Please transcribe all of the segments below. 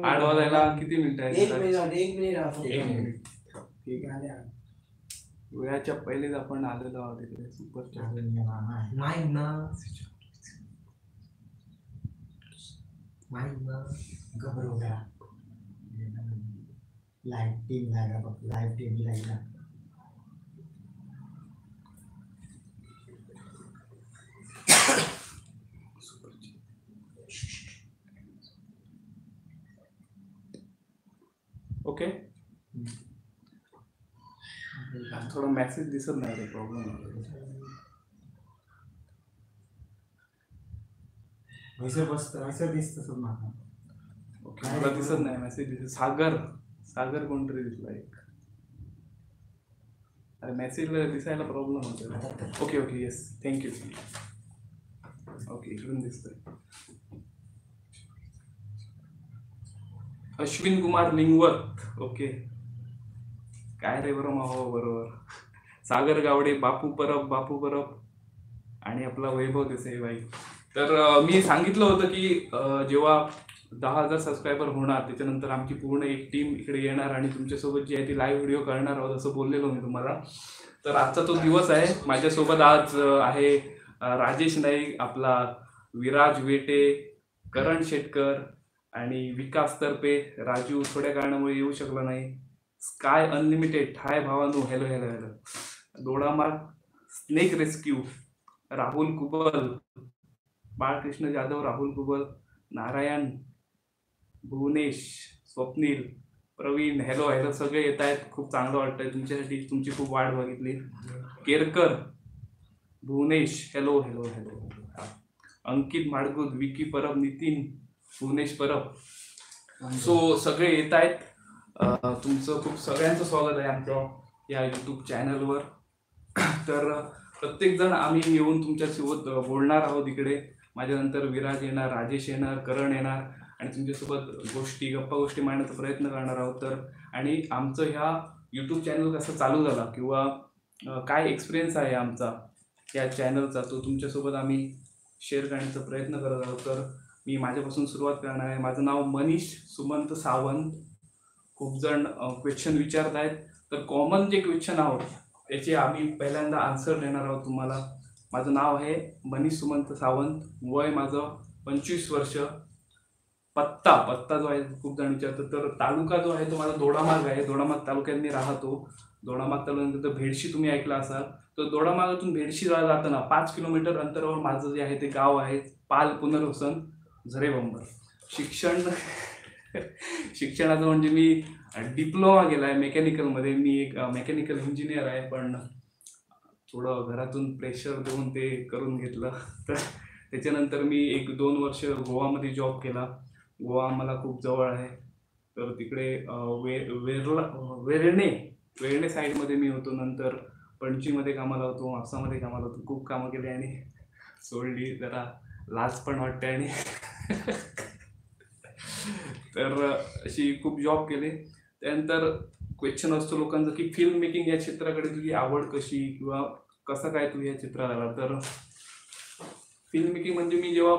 आठ वाजायला किती मिनिटं आहेत? एक मिनिट ठीक आहे. वेळाच्या पहिलेच आपण आलेलो आहोत इकडे सुपर नाही ना घबर हो गया लाइव टीम लाएगा लाइव टीम लाएगा ओके. थोडा मेसेज दिसत नाही, प्रॉब्लेम वैसे दिसत सर मला. ओके, मला दिसत नाही मेसेज. सागर कोणतरी दिसला एक. अरे मेसेज दिसायला प्रॉब्लेम होतो. Okay okay, yes, thank you. Okay, इकडून दिसतंय. अश्विन कुमार लिंगवत. ओके, काय रे, बरं हो बरोबर. सागर गावडे, बापू परब आणि आपला वैभव देसाई. तर मी सांगितलं होतं की जेव्हा 10,000 सबस्क्रायबर होणार त्याच्यानंतर आमची पूर्ण एक टीम इकडे येणार आणि तुमच्यासोबत जी आहे ती लाईव्ह व्हिडिओ करणार आहोत असं बोललेलो मी तुम्हाला. तर आजचा तो दिवस आहे. माझ्यासोबत आज आहे राजेश नाईक, आपला विराज वेटे, करण शेटकर आणि विकास तर्फे. राजू थोड्या कारणामुळे येऊ शकला नाही. स्काय अनलिमिटेड, हाय भावानू, hello hello hello. Dodamarg, snake rescue, Rahul Kubal, Balkrishna Jadhav, Rahul Kubal, Narayan, Bhuvnesh, Swapnil, Pravin, hello hello. सगळे येत आहेत. खूप चांगलं वाटतंय तुमच्यासाठी. तुमची खूप वाट बघितली. Kerkar, Bhuvnesh, hello hello hello. Ankit Madgud, Vicky Parab, Nitin, Bhuvnesh Parab. So सगळे येत आहेत. तुमचं खूप सगळ्यांचं स्वागत आहे आमच्या या यूट्यूब चॅनलवर. तर प्रत्येक जण आम्ही येऊन तुमच्यासोबत बोलणार आहोत. इकडे माझ्यानंतर विराज येणार, राजेश येणार, करण येणार आणि तुमच्यासोबत गप्पा गोष्टी मांडण्याचा प्रयत्न करणार आहोत. तर आणि आमचं ह्या यूट्यूब चॅनल कसं चालू झाला किंवा काय एक्सपिरियन्स आहे आमचा या चॅनलचा, तो तुमच्यासोबत आम्ही शेअर करण्याचा प्रयत्न करत आहोत. तर मी माझ्यापासून सुरुवात करणार आहे. माझं नाव मनीष सुमंत सावंत. खूप जण क्वेश्चन विचारत आहेत. तर कॉमन जे क्वेश्चन आहोत त्याचे आम्ही पहिल्यांदा आन्सर देणार आहोत तुम्हाला. माझं नाव आहे मनीष सुमंत सावंत. वय माझं 25 वर्ष. पत्ता जो आहे खूप जण विचारतात. तर तालुका जो आहे तो माझा दोडामार्ग आहे. दोडामार्ग तालुक्यात मी राहतो. दोडामार्ग तालुक्यानंतर भेडशी तुम्ही ऐकला असाल. तर दोडामार्गातून भेडशीला जाताना 5 किलोमीटर अंतरावर माझं जे आहे ते गाव आहे पाल पुनर्वसन झरेबंबर. शिक्षणाचं म्हणजे मी डिप्लोमा केलाय मेकॅनिकलमध्ये. मी एक मेकॅनिकल इंजिनियर आहे, पण थोडं घरातून प्रेशर देऊन ते करून घेतलं. तर त्याच्यानंतर मी 1-2 वर्ष गोवामध्ये जॉब केला. गोवा मला खूप जवळ आहे. तर तिकडे वेर्णे साईडमध्ये मी होतो. नंतर पणजीमध्ये कामाला होतो, म्हापसामध्ये कामाला होतो. खूप कामं केली आणि सोडली. जरा लाज पण वाटते आणि तर अशी खूप जॉब केले. त्यानंतर क्वेश्चन असतो लोकांचा की फिल्म मेकिंग या क्षेत्राकडे तुझी आवड कशी किंवा कसं काय तू या चित्रात आला. तर फिल्म मेकिंग म्हणजे मी जेव्हा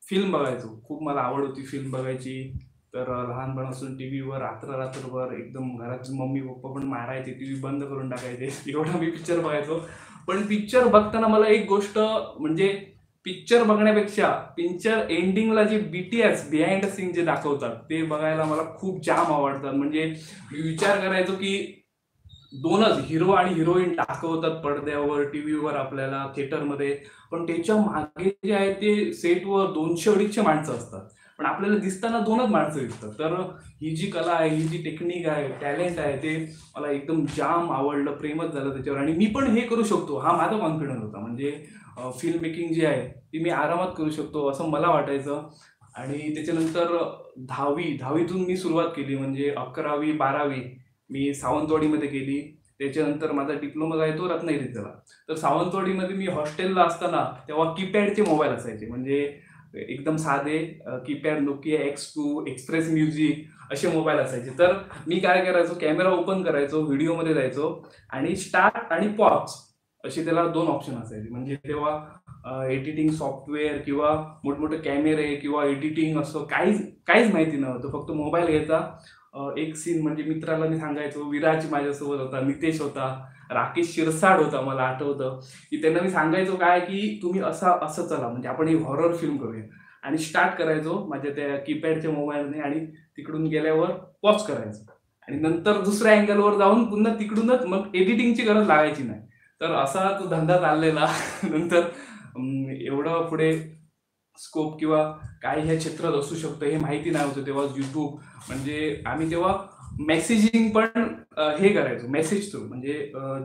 फिल्म बघायचो, खूप मला आवड होती फिल्म बघायची. तर लहानपणापासून टी व्हीवर रात्रभर एकदम घरात मम्मी पप्पा पण मारायचे, टी व्ही बंद करून टाकायचे, एवढा मी पिक्चर बघायचो. पण पिक्चर बघताना मला एक गोष्ट म्हणजे पिक्चर बघण्यापेक्षा पिक्चर एंडिंगला जे BTS बिहाइंड द सीन जे दाखवतात ते बघायला मला खूप जाम आवडतात. म्हणजे मी विचार करायचो की दोनच हिरो आणि हिरोईन दाखवतात पडद्यावर, टीव्हीवर, आपल्याला थिएटरमध्ये, पण त्याच्या मागे जे आहे ते सेटवर 200-250 माणसं असतात, पण आपल्याला दिसताना 2च माणसं दिसतात. तर ही जी कला आहे, ही जी टेक्निक आहे, टॅलेंट आहे, ते मला एकदम जाम आवडलं, प्रेमच झालं त्याच्यावर. आणि मी पण हे करू शकतो हा माझा कॉन्फिडन्स होता. म्हणजे फिल्म मेकिंग जी आहे ती मी आरामात करू शकतो असं मला वाटायचं. आणि त्याच्यानंतर 10वीतून मी सुरुवात केली. म्हणजे 11वी 12वी मी सावंतवाडीमध्ये केली. त्याच्यानंतर माझा डिप्लोमा आहे तो रत्नागिरीत झाला. तर सावंतवाडीमध्ये मी हॉस्टेलला असताना तेव्हा कीपॅडचे मोबाईल असायचे, म्हणजे एकदम साधे keypad, Nokia X2, express music असे मोबाईल असायचे. तर मी काय करायचो, कॅमेरा ओपन करायचो, व्हिडिओमध्ये जायचो आणि स्टार्ट आणि पॉज असे त्याला 2 ऑप्शन असायचे. म्हणजे तेव्हा एडिटिंग सॉफ्टवेअर किंवा मोठमोठे कॅमेरे किंवा एडिटिंग असं काहीच माहिती नव्हतं. फक्त मोबाईल घ्यायचा, एक सीन म्हणजे मित्राला मी सांगायचो, विराज माझ्यासोबत होता, नितेश होता, राकेश शिरसाड होता, मला आठवतं की त्यांना मी सांगायचो काय की तुम्ही असं चला म्हणजे आपण एक हॉरर फिल्म करूया आणि स्टार्ट करायचो माझ्या त्या कीपॅडच्या मोबाईलने आणि तिकडून गेल्यावर पॉज करायचं आणि नंतर दुसऱ्या अँगलवर जाऊन पुन्हा तिकडूनच मग एडिटिंगची गरज लागायची नाही. तर असा तो धंदा चाललेला. नंतर एवढं पुढे स्कोप किंवा काय ह्या क्षेत्रात असू शकतं हे माहिती नाही होतं तेव्हा. युट्यूब म्हणजे आम्ही तेव्हा मेसेजिंग पण हे करायचो मेसेज थ्रू, म्हणजे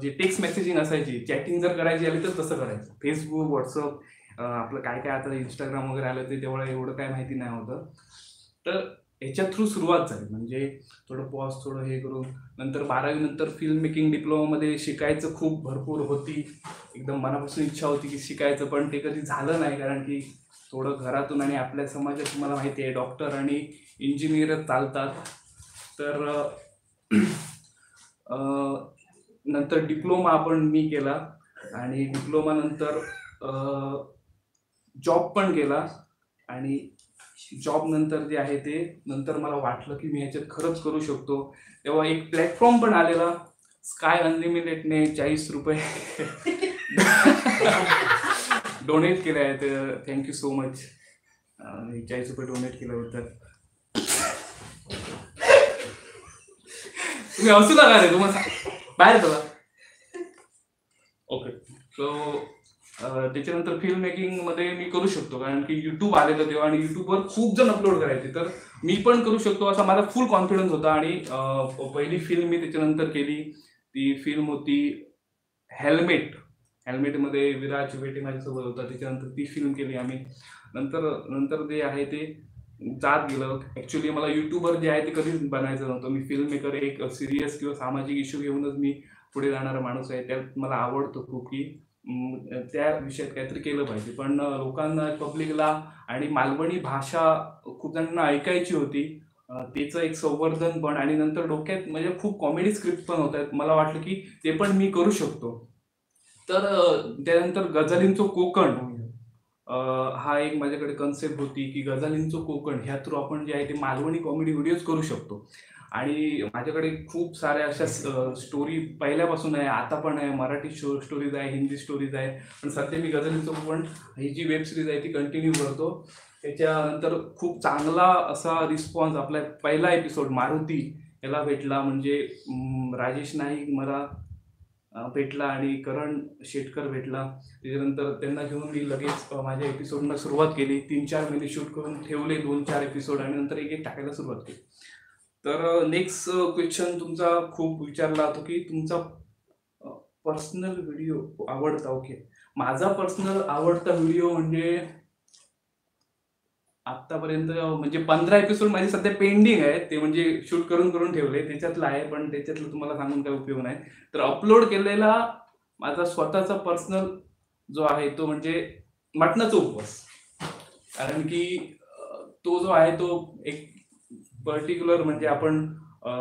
जे टेक्स्ट मेसेजिंग असायची, चॅटिंग जर करायची आली तर तसं करायचं. फेसबुक, व्हॉट्सअप, आपलं काय काय आता इंस्टाग्राम वगैरे आलं ते तेवढं एवढं काय माहिती नाही होतं. तर याच्या थ्रू सुरुवात झाली, म्हणजे थोडं पॉज थोडं हे करून. नंतर 12वी नंतर फिल्म मेकिंग डिप्लोमामध्ये शिकायचं खूप भरपूर होती, एकदम मनापासून इच्छा होती की शिकायचं, पण ते कधी झालं नाही कारण की थोडं घरातून आणि आपल्या समाजात तुम्हाला माहिती आहे डॉक्टर आणि इंजिनियरच चालतात. तर नंतर डिप्लोमा मी केला आणि डिप्लोमा नंतर जॉब पण केला आणि जॉब नंतर जे आहे ते नंतर मला वाटलं की मी ह्याच्यात खरंच करू शकतो. तेव्हा एक प्लॅटफॉर्म पण आलेला स्काय अनलिमिटेडने ₹40 डोनेट केले आहेत. थँक्यू सो मच ₹40 डोनेट केल्याबद्दल. तुम्ही असू नका रे, तुम्हाला बाहेर चला. ओके, सो त्याच्यानंतर फिल्म मेकिंग मध्ये मी करू शकतो कारण की युट्यूब आलेलं तेव्हा आणि युट्यूबवर खूप जण अपलोड करायचे, तर मी पण करू शकतो असा माझा फुल कॉन्फिडन्स होता. आणि पहिली फिल्म मी त्याच्यानंतर केली, ती फिल्म होती हेल्मेटमध्ये विराज वेटे माझ्यासोबत होता. त्याच्यानंतर ती फिल्म केली आम्ही. नंतर जे आहे ते जात गेलं. ॲक्च्युली मला युट्यूबर जे आहे ते कधीच बनायचं नव्हतं. मी फिल्म मेकर एक सिरियस किंवा सामाजिक इश्यू घेऊनच मी पुढे जाणारा माणूस आहे. त्यात मला आवडतं खूप की त्या विषयात काहीतरी केलं पाहिजे. पण लोकांना, पब्लिकला आणि मालवणी भाषा खूप जणांना ऐकायची होती. त्याचं एक संवर्धन पण, आणि नंतर डोक्यात म्हणजे खूप कॉमेडी स्क्रिप्ट पण होत आहेत. मला वाटलं की ते पण मी करू शकतो. तर त्यानंतर गझलींचं कोकण हा एक माझ्याकडे कन्सेप्ट होती की गझलींचं कोकण ह्या थ्रू आपण जे आहे ते मालवणी कॉमेडी व्हिडिओज करू शकतो. आणि माझ्याकडे खूप साऱ्या अशा स्टोरी पहिल्यापासून आहे, आता पण आहे. मराठी स्टोरीज आहे, हिंदी स्टोरीज आहे, पण सध्या मी गझलींचं कोकण ही जी वेब सिरीज आहे ती कंटिन्यू करतो. त्याच्यानंतर खूप चांगला असा रिस्पॉन्स आपला पहिला एपिसोड मारुती याला भेटला, म्हणजे राजेश नाईक मला भेटला आणि करण शेटकर भेटला. त्याच्यानंतर त्यांना घेऊन मी लगेच माझ्या एपिसोडला सुरुवात केली. 3-4 महिने शूट करून ठेवले 2-4 एपिसोड आणि नंतर एक टाकायला सुरुवात केली. तर नेक्स्ट क्वेश्चन तुमचा खूप विचारला होता की तुमचा पर्सनल व्हिडिओ आवडता. ओके, माझा पर्सनल आवडता व्हिडिओ म्हणजे आतापर्यंत म्हणजे 15 एपिसोड माझे सध्या पेंडिंग आहे, ते म्हणजे शूट करून ठेवले, त्याच्यातलं आहे, पण त्याच्यातलं तुम्हाला सांगून काय उपयोग नाही. तर अपलोड केलेला माझा स्वतःचा पर्सनल जो आहे तो म्हणजे मटणाचा उपवास. कारण की तो जो आहे तो एक पर्टिक्युलर म्हणजे आपण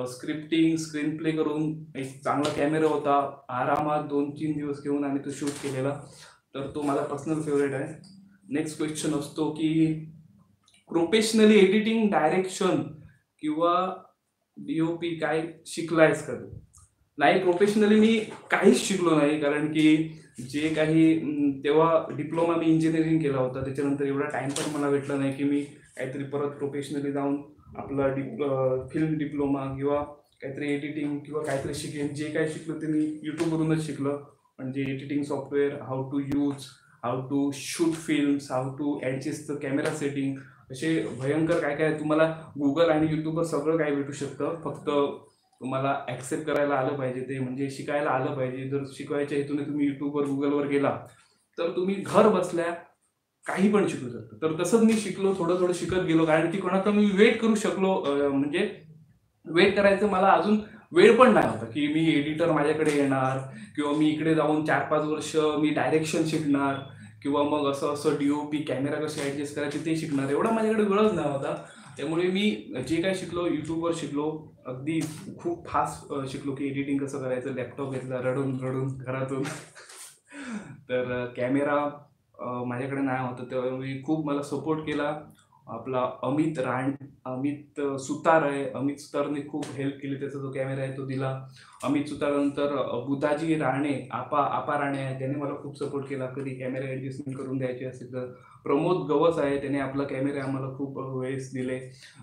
स्क्रिप्टिंग स्क्रीन प्ले करून एक चांगला कॅमेरा होता, आरामात 2-3 दिवस घेऊन आम्ही तो शूट केलेला. तर तो माझा पर्सनल फेवरेट आहे. नेक्स्ट क्वेश्चन असतो की प्रोफेशनली एडिटिंग, डायरेक्शन किंवा DOP काय शिकलायस का तू? नाही, प्रोफेशनली मी काहीच शिकलो नाही, कारण की जे काही तेव्हा डिप्लोमा मी इंजिनिअरिंग केला होता, त्याच्यानंतर एवढा टाइम पण मला भेटला नाही की मी काहीतरी परत प्रोफेशनली जाऊन आपला फिल्म डिप्लोमा किंवा काहीतरी एडिटिंग किंवा काहीतरी शिकेन. जे काही शिकलो ते मी यूट्यूबवरूनच शिकलो, म्हणजे editing software, how to use, how to shoot films, how to adjust the camera setting, असे भयंकर काय काय तुम्हाला गुगल आणि यूट्यूबवर सगळं काय भेटू शकतं. फक्त तुम्हाला ॲक्सेप्ट करायला आलं पाहिजे, ते म्हणजे शिकायला आलं पाहिजे. जर शिकवायच्या हेतूने तुम्ही यूट्यूबवर गुगलवर गेला तर तुम्ही घर बसल्या काही पण शिकू शकता. तर तसंच मी शिकलो, थोडं थोडं शिकत गेलो, कारण की कोणाचा मी वेट करू शकलो, म्हणजे वेट करायचं मला अजून वेळ पण नाही होता की मी एडिटर माझ्याकडे येणार किंवा मी इकडे जाऊन 4-5 वर्ष मी डायरेक्शन शिकणार किंवा मग असं DOP कॅमेरा कसे ॲडजस्ट करायचे ते शिकणार, एवढा माझ्याकडे वेळच नाही होता. त्यामुळे मी जे काय शिकलो यूट्यूबवर शिकलो, अगदी खूप फास्ट शिकलो की एडिटिंग कसं करायचं. लॅपटॉप घेतला रडून घरातून. तर कॅमेरा माझ्याकडे नाही होतं तेव्हा मी खूप मला सपोर्ट केला. आपला अमित सुतार आहे. अमित सुतारने खूप हेल्प केली. त्याचा जो कॅमेरा आहे तो दिला. अमित सुतारनंतर बुधाजी राणे, आपा राणे आहे, त्याने मला खूप सपोर्ट केला. कधी कॅमेरा ॲडजस्टमेंट करून द्यायची असेल तर. प्रमोद गवस आहे, त्याने आपला कॅमेरा आम्हाला खूप वेळेस दिले.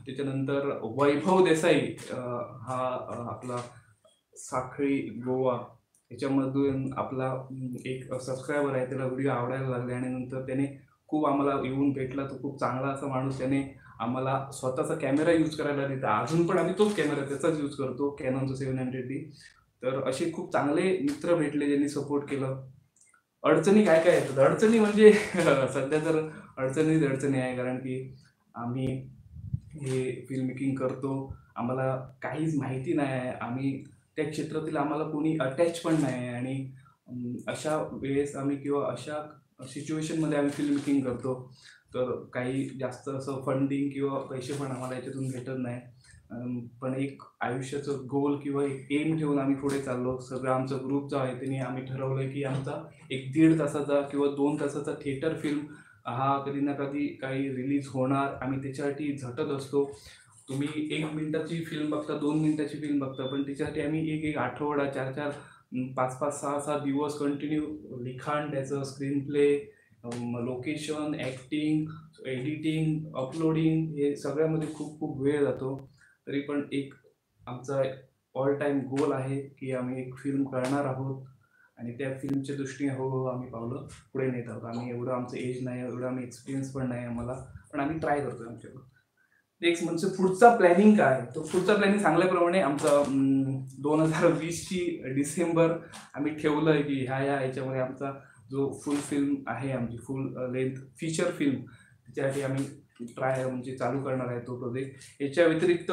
त्याच्यानंतर वैभव देसाई, हा आपला साखळी गोवा याच्यामधून आपला एक सबस्क्रायबर आहे. त्याला व्हिडिओ आवडायला लागले आणि नंतर त्याने खूप आम्हाला येऊन भेटला. तो खूप चांगला असा माणूस. त्याने आम्हाला स्वतःचा कॅमेरा यूज करायला दिला. अजून पण आम्ही तोच कॅमेरा त्याचाच यूज करतो, कॅनॉनचा 700D. तर असे खूप चांगले मित्र भेटले ज्यांनी सपोर्ट केलं. अडचणी काय काय येतात? अडचणी म्हणजे सध्या तर अडचणी आहे, कारण की आम्ही हे फिल्म मेकिंग करतो. आम्हाला काहीच माहिती नाही आहे. आम्ही त्या क्षेत्रातील आम्हाला कोणी अटॅच पण नाही आहे आणि अशा वेळेस आम्ही किंवा अशा सिच्युएशनमध्ये आम्ही फिल्म मेकिंग करतो. तर काही जास्त असं फंडिंग किंवा पैसे पण आम्हाला याच्यातून भेटत नाही. पण एक आयुष्याचं गोल किंवा एक एम ठेवून आम्ही पुढे चाललो. सगळं आमचा ग्रुप जो आहे त्याने आम्ही ठरवलं की आमचा एक 1.5 तासाचा किंवा 2 तासाचा थिएटर फिल्म हा कधी ना कधी काही रिलीज होणार. आम्ही त्याच्यासाठी झटत असतो. तुम्ही 1 मिनिटाची फिल्म बघता, 2 मिनिटाची फिल्म बघता, पण त्याच्यासाठी आम्ही एक आठवडा, 4-4, 5-5, 6-6 दिवस कंटिन्यू लिखाण त्याचं, screen play, location, acting, editing, uploading हे सगळ्यामध्ये खूप खूप वेळ जातो. तरी पण एक आमचा ऑल टाईम गोल आहे की आम्ही एक फिल्म करणार आहोत आणि त्या फिल्मच्या दृष्टीने हळूहळू आम्ही पावलं पुढे नेत आहोत. आम्ही एवढं आमचं एज नाही, एवढं आम्ही एक्सपिरियन्स पण नाही आम्हाला, पण आम्ही ट्राय करतोय आमच्याकडून. नेक्स्ट म्हणजे पुढचा प्लॅनिंग काय? तर पुढचा प्लॅनिंग सांगल्याप्रमाणे आमचा 2020ची डिसेंबर आम्ही ठेवलं आहे की ह्या याच्यामध्ये आमचा जो फुल फिल्म आहे, आमची फुल लेंथ फीचर फिल्म, त्याच्यासाठी आम्ही म्हणजे चालू करणार आहे तो प्रोजेक्ट. याच्या व्यतिरिक्त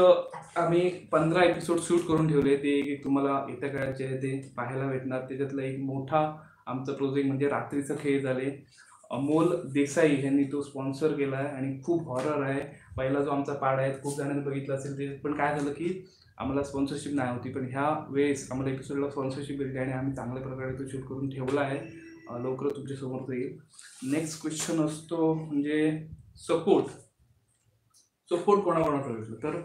आम्ही 15 एपिसोड शूट करून ठेवले. ते एक तुम्हाला येत्या काळाचे आहे ते पाहायला भेटणार. त्याच्यातला एक मोठा आमचा प्रोजेक्ट म्हणजे रात्रीचा खेळ झाले. अमोल देसाई यांनी तो स्पॉन्सर केला आहे आणि खूप हॉरर आहे. पहिला जो आमचा पार्ट आहे खूप जणांनी बघितला असेल ते, पण काय झालं की आम्हाला स्पॉन्सरशिप नाही होती. पण ह्या वेळेस आम्हाला एपिसोडला स्पॉन्सरशिप भेटली आणि आम्ही चांगल्या प्रकारे तो शूट करून ठेवला आहे. लवकर तुमच्यासमोर तो येईल. नेक्स्ट क्वेश्चन असतो म्हणजे सपोर्ट कोणाकोणाकडे भेटलं? तर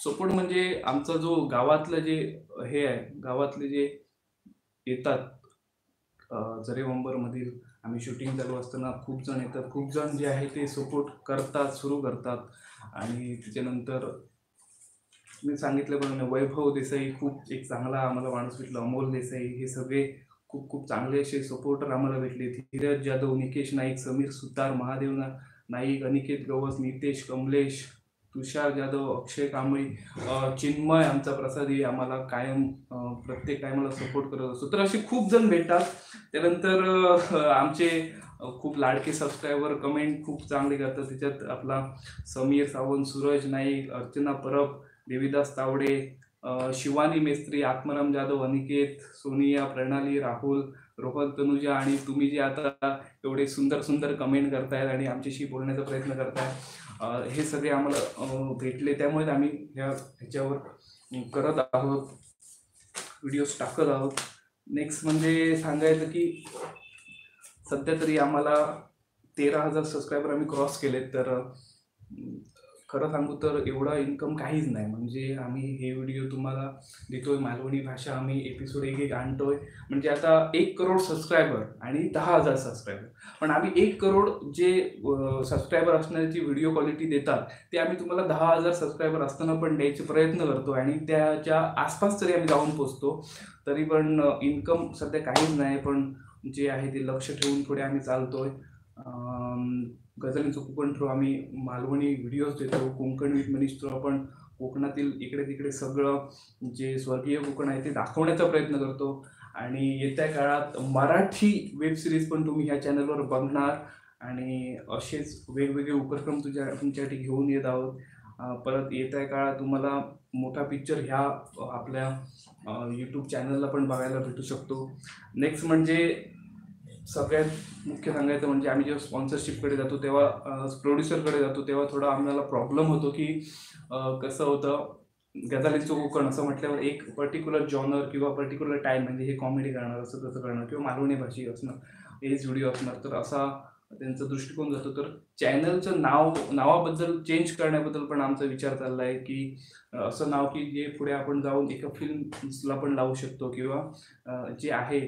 सपोर्ट म्हणजे आमचा जो गावातलं जे हे आहे, गावातले जे येतात, जरेवंबरमधील आम्ही शूटिंग चालू असताना खूप जण येतात. खूप जण जे आहे ते सपोर्ट करतात, सुरू करतात. आणि त्याच्यानंतर मी सांगितल्याप्रमाणे वैभव देसाई खूप एक चांगला आम्हाला माणूस भेटला. अमोल देसाई, हे सगळे खूप खूप चांगले असे सपोर्टर आम्हाला भेटले. धीरज जाधव, निकेश नाईक, समीर सुतार, महादेव नाईक, अनिकेत गवस, नितेश कमलेश, तुषार जाधव, अक्षय कांबळी, चिन्मय आमचा प्रसादी आम्हाला कायम प्रत्येक टायमाला सपोर्ट करत असतो. तर असे खूप जण भेटतात. त्यानंतर आमचे खूप लाडके सबस्क्रायबर कमेंट खूप चांगले करतात. त्याच्यात आपला समीर सावंत, सूरज नाईक, अर्चना परब, देवीदास तावडे, शिवानी मेस्त्री, आत्माराम जाधव, अनिकेत, सोनिया, प्रणाली, राहुल, रोहन तनुजा आणि तुम्ही जे आता एवढे सुंदर सुंदर कमेंट करतायत आणि आमच्याशी बोलण्याचा प्रयत्न करताय, हे सगळे आम्हाला भेटले. त्यामुळे आम्ही ह्याच्यावर करत आहोत, व्हिडिओज टाकत आहोत. नेक्स्ट म्हणजे सांगायचं की सध्या तरी आम्हाला 13,000 सबस्क्रायबर आम्ही क्रॉस केलेत. तर खरं सांगू तर एवढा इन्कम काहीच नाही. म्हणजे आम्ही हे व्हिडिओ तुम्हाला देतोय, मालवणी भाषा आम्ही एपिसोड एक आणतोय. म्हणजे आता 1 करोड सबस्क्रायबर आणि 10,000 सबस्क्रायबर, पण आम्ही 1 करोड जे सबस्क्रायबर असणाऱ्याची व्हिडिओ क्वालिटी देतात ते आम्ही तुम्हाला 10,000 सबस्क्रायबर असताना पण द्यायचे प्रयत्न करतो आणि त्याच्या आसपास तरी आम्ही जाऊन पोचतो. तरी पण इन्कम सध्या काहीच नाही, पण जे आहे ते लक्ष ठेवून पुढे आम्ही चालतोय. गझलींचं कोकण थ्रू आम्ही मालवणी व्हिडिओज देतो. कोकण विथ मनीष थ्रू आपण कोकणातील इकडे तिकडे सगळं जे स्वर्गीय कोकण आहे ते दाखवण्याचा प्रयत्न करतो. आणि येत्या काळात मराठी वेब सिरीज पण तुम्ही ह्या चॅनलवर बघणार आणि असेच वेगवेगळे उपक्रम तुमच्यासाठी घेऊन येत आहोत. परत येत्या काळात तुम्हाला मोठा पिक्चर ह्या आपल्या यूट्यूब चॅनलला पण बघायला भेटू शकतो. नेक्स्ट म्हणजे सगळ्यात मुख्य सांगायचं म्हणजे आम्ही जेव्हा स्पॉन्सरशिपकडे जातो तेव्हा प्रोड्युसरकडे जातो तेव्हा थोडा आम्हाला प्रॉब्लेम होतो की कसं होतं, गझालींचं कोकण असं म्हटल्यावर एक पर्टिक्युलर जॉनर किंवा पर्टिक्युलर टाईम म्हणजे हे कॉमेडी करणार, असं तसं करणार किंवा मालवणी भाषी असणार, हेच व्हिडिओ असणार. तर असा त्यांचा दृष्टिकोन जातो. तर चॅनलचं नावाबद्दल चेंज करण्याबद्दल पण आमचा विचार चालला आहे की असं नाव की जे पुढे आपण जाऊन एका फिल्मला पण लावू शकतो किंवा जे आहे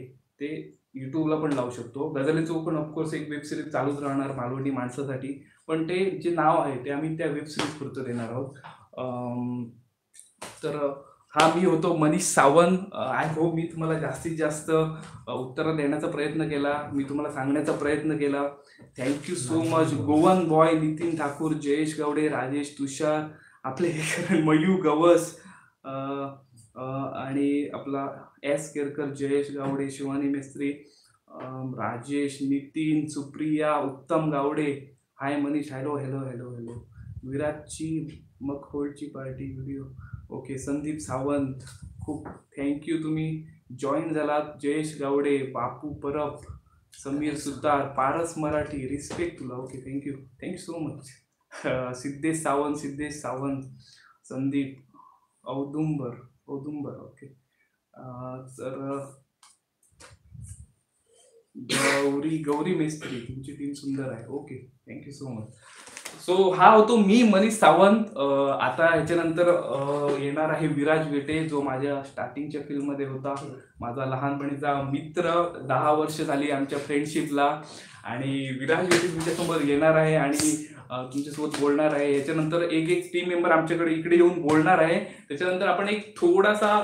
ते यूट्यूबला पण लावू शकतो. गझाली चौक पण ऑफकोर्स एक वेब सिरीज चालूच राहणार मालवणी माणसासाठी, पण ते जे नाव आहे ते आम्ही त्या वेब सिरीज पुरतं देणार आहोत. तर हा मी होतो मनीष सावंत. आय होप मी तुम्हाला जास्तीत जास्त उत्तरं देण्याचा प्रयत्न केला, मी तुम्हाला सांगण्याचा प्रयत्न केला. Thank you so much. Goan boy, Nitin Thakur, Jayesh Gawde, Rajesh Tushar, आपले मयू गवस, आणि आपला S Kerkar, Jayesh Gawde, Shivani Mistry, Rajesh, Nitin, Supriya, Uttam Gawde, hi Manish, hello hello hello hello, विराजची मखोलची party video, okay, Sandeep Sawant, खूप थँक्यू, तुम्ही जॉईन झालात. जयेश गावडे, बापू परब, समीर सुतार, पारस मराठी, रिस्पेक्ट तुला, okay, thank you so much. Siddhesh Sawant, Sandeep, Audumbar, okay. तर गौरी मेस्त्री, तुमची टीम सुंदर आहे, okay, thank you so much. So हा होतो मी मनीष सावंत. आता ह्याच्यानंतर येणार आहे विराज वेटे, जो माझ्या स्टार्टिंगच्या फिल्ममध्ये होता, माझा लहानपणीचा मित्र. 10 वर्ष झाली आमच्या फ्रेंडशिपला, आणि विराज वेटे तुमच्यासमोर येणार आहे आणि तुमच्यासोबत बोलणार आहे. याच्यानंतर एक टीम मेंबर आमच्याकडे इकडे येऊन बोलणार आहे. त्याच्यानंतर आपण एक थोडासा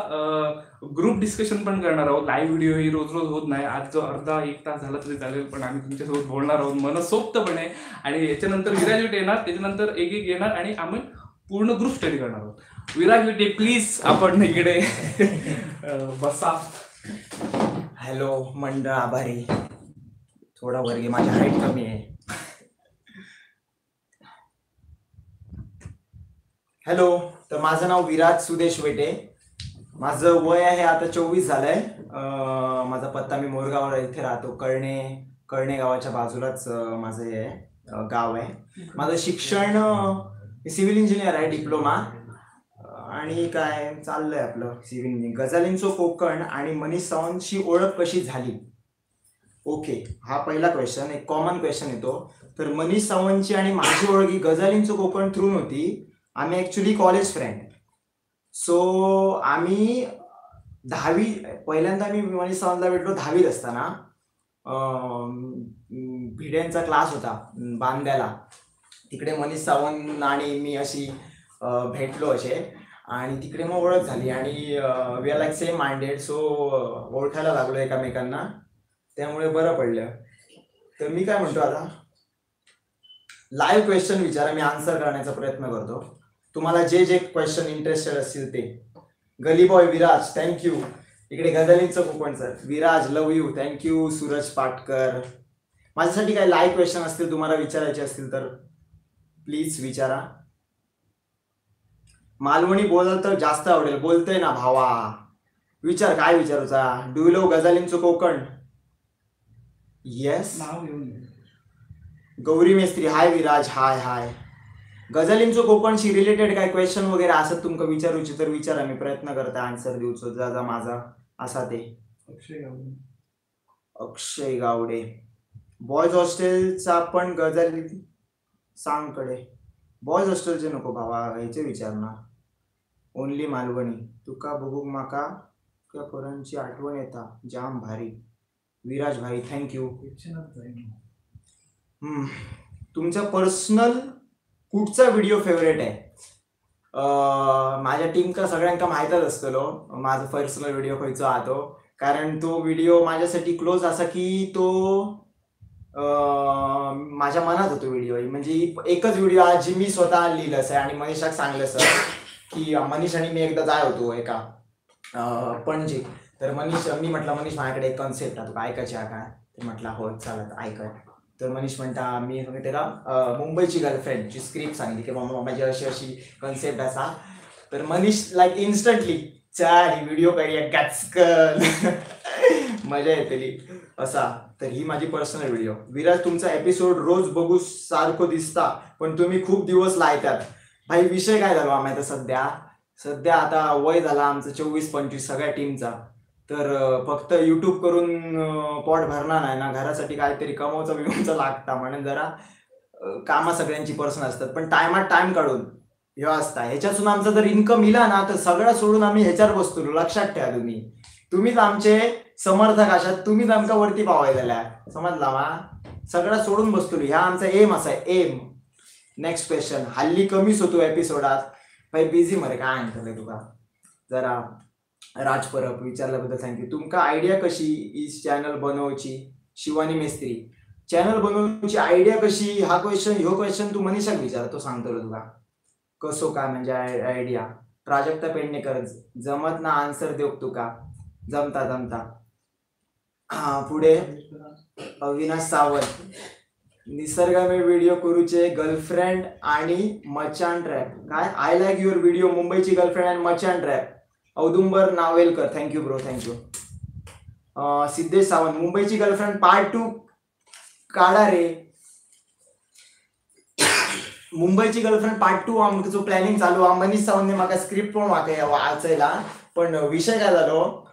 ग्रुप डिस्कशन पण करणार आहोत. लाईव्ह व्हिडिओ ही रोज होत नाही. आज जो अर्धा 1 तास झाला तरी चालेल, पण आम्ही तुमच्यासोबत बोलणार आहोत मनसोक्तपणे. आणि याच्यानंतर विराज वेटे येणार, त्याच्यानंतर एक येणार आणि आम्ही पूर्ण ग्रुप स्टडी करणार आहोत. विराज वेटे प्लीज आपण इकडे बसा. हॅलो मंडळ, आभारी. थोडा वर्ग, माझी हाईट कमी आहे. हॅलो, तर माझं नाव विराज सुदेश वेटे. माझं वय आहे आता 24 झालंय. माझा पत्ता, मी मोरगावला इथे राहतो. कळणे गावाच्या बाजूलाच माझं हे गाव आहे. माझं शिक्षण सिव्हिल इंजिनियर आहे, डिप्लोमा. आणि काय चाललंय आपलं सिव्हिल इंजिनियर. गझालींचो कोकण आणि मनीष सावंतची ओळख कशी झाली? ओके, हा पहिला क्वेश्चन, एक कॉमन क्वेश्चन येतो. तर मनीष सावंतची आणि माझी ओळख ही गझालींचो कोकण थ्रू होती. आम्ही ॲक्च्युली कॉलेज फ्रेंड. सो आम्ही 10वी पहिल्यांदा मी मनीष सावंतला भेटलो 10वीत असताना. भिड्यांचा क्लास होता बांद्याला, तिकडे मनीष सावंत आणि मी अशी भेटलो असे, आणि तिकडे मग ओळख झाली आणि we are like same minded. So ओळखायला लागलो एकमेकांना, त्यामुळे बरं पडलं. तर मी काय म्हणतो, आता लाईव्ह क्वेश्चन विचारा, मी आन्सर करण्याचा प्रयत्न करतो. तुम्हाला जे क्वेश्चन इंटरेस्टेड असतील ते. Gully boy Viraj, thank you. इकडे गझालींचं Konkan sir, Viraj love you, thank you. Suraj Patkar, माझ्यासाठी काही लाईव्ह क्वेश्चन असतील तुम्हाला विचारायचे असतील तर प्लीज विचारा. मालवणी बोलाल तर जास्त आवडेल. बोलतोय ना भावा, विचार, काय विचारूचा. डू यू लव गझालींचं कोकण? येस. नाव येऊन गौरी मेस्त्री, हाय विराज, हाय. गझालींचो कोकणशी रिलेटेड काय क्वेश्चन वगैरे असं तुमका विचारूची तर विचारा, मी प्रयत्न करता आन्सर देऊचो जा माझा असा ते. अक्षय गावडे, बॉयज हॉस्टेलचा पण गझाली सांग कडे. बॉयज हॉस्टेलचे नको भावा, ह्याचे विचार ना. ओनली मालवणी, तुका बघूक माका त्या पोरांची आठवण येता, जाम भारी. विराज भाई, थँक्यू. तुमचा पर्सनल कुठचा व्हिडिओ फेवरेट आहे? माझ्या टीमका सगळ्यांका माहीतच असतलो माझा पर्सनल व्हिडिओ खंयचो हा तो, कारण तो व्हिडिओ माझ्यासाठी क्लोज असा की तो माझ्या मनात होतो व्हिडिओ. म्हणजे एकच व्हिडिओ आज जी मी स्वतः लिहिलं आहे आणि मनीषाक सांगलं सर की मनीष आणि मी एकदा जाय होतो एका पणजी. तर मी म्हटलं मनीष माझ्याकडे एक कॉन्सेप्ट आहे, तुका ऐकायची आहे काय? ते म्हटलं हो चालत ऐकत. तर मनीष म्हणता, मी त्याला मुंबईची गर्लफ्रेंडची स्क्रिप्ट सांगितली की मम्मा माझी अशी कॉन्सेप्ट असा. तर मनीष लाईक इन्स्टंटली चाल ही व्हिडिओ करूया गॅचकन मजा येतली असा. तर ही माझी पर्सनल व्हिडिओ. विराज, तुमचा एपिसोड रोज बघू सारखं दिसता, पण तुम्ही खूप दिवस लायतात. भाई विषय काय झालो आम्ही आता सध्या आता वय झाला आमचं 24-25 सगळ्या टीमचा. तर फक्त युट्यूब करून पोट भरणार नाही ना, घरासाठी काहीतरी कमवचं लागता, म्हणून जरा कामं सगळ्यांची पर्सनल असतात, पण टायमात टाइम काढून ह्यो असता. ह्याच्यातून आमचा जर इन्कम इला ना तर सगळं सोडून आम्ही ह्याच्यावर बसतो. लक्षात ठेवा, तुम्हीच आमचे समर्थक असात, तुम्हीच आमका वरती पावायला, समजला मा. सगळं सोडून बसतो, ह्या आमचा एम असा आहे, एम. Next question. हल्ली कमीच होतो एपिसोडात, भाई बिझी मध्ये काय म्हणतले तुका जरा. राज परब विचारल्याबद्दल थँक्यू. तुमका आयडिया कशी इज चॅनल बनवची? शिवानी मेस्त्री. चॅनल बनवण्याची आयडिया कशी, ह्यो क्वेश्चन तू मनीषाक विचार, तो सांगतो तुला कसो काय म्हणजे आयडिया. प्राजक्ता पेडणेकर. जमत ना आन्सर देऊ तुका. जमता. हा पुढे अविनाश सावंत. निसर्गमे व्हिडिओ करूचे गर्लफ्रेंड आणि मचान ट्रॅप. काय आय लाईक युअर व्हिडिओ मुंबईची गर्लफ्रेंड आणि मचान trap. Audumbar Navelkar. Thank you bro, thank you. Siddhesh Sawant. मुंबईची गर्लफ्रेंड पार्ट 2 काढा रे. मुंबईची गर्लफ्रेंड पार्ट 2 आमचो प्लॅनिंग चालू आहे. मनीष सावंतने म्हाका स्क्रिप्ट पण वाचायला, पण विषय काय झालो,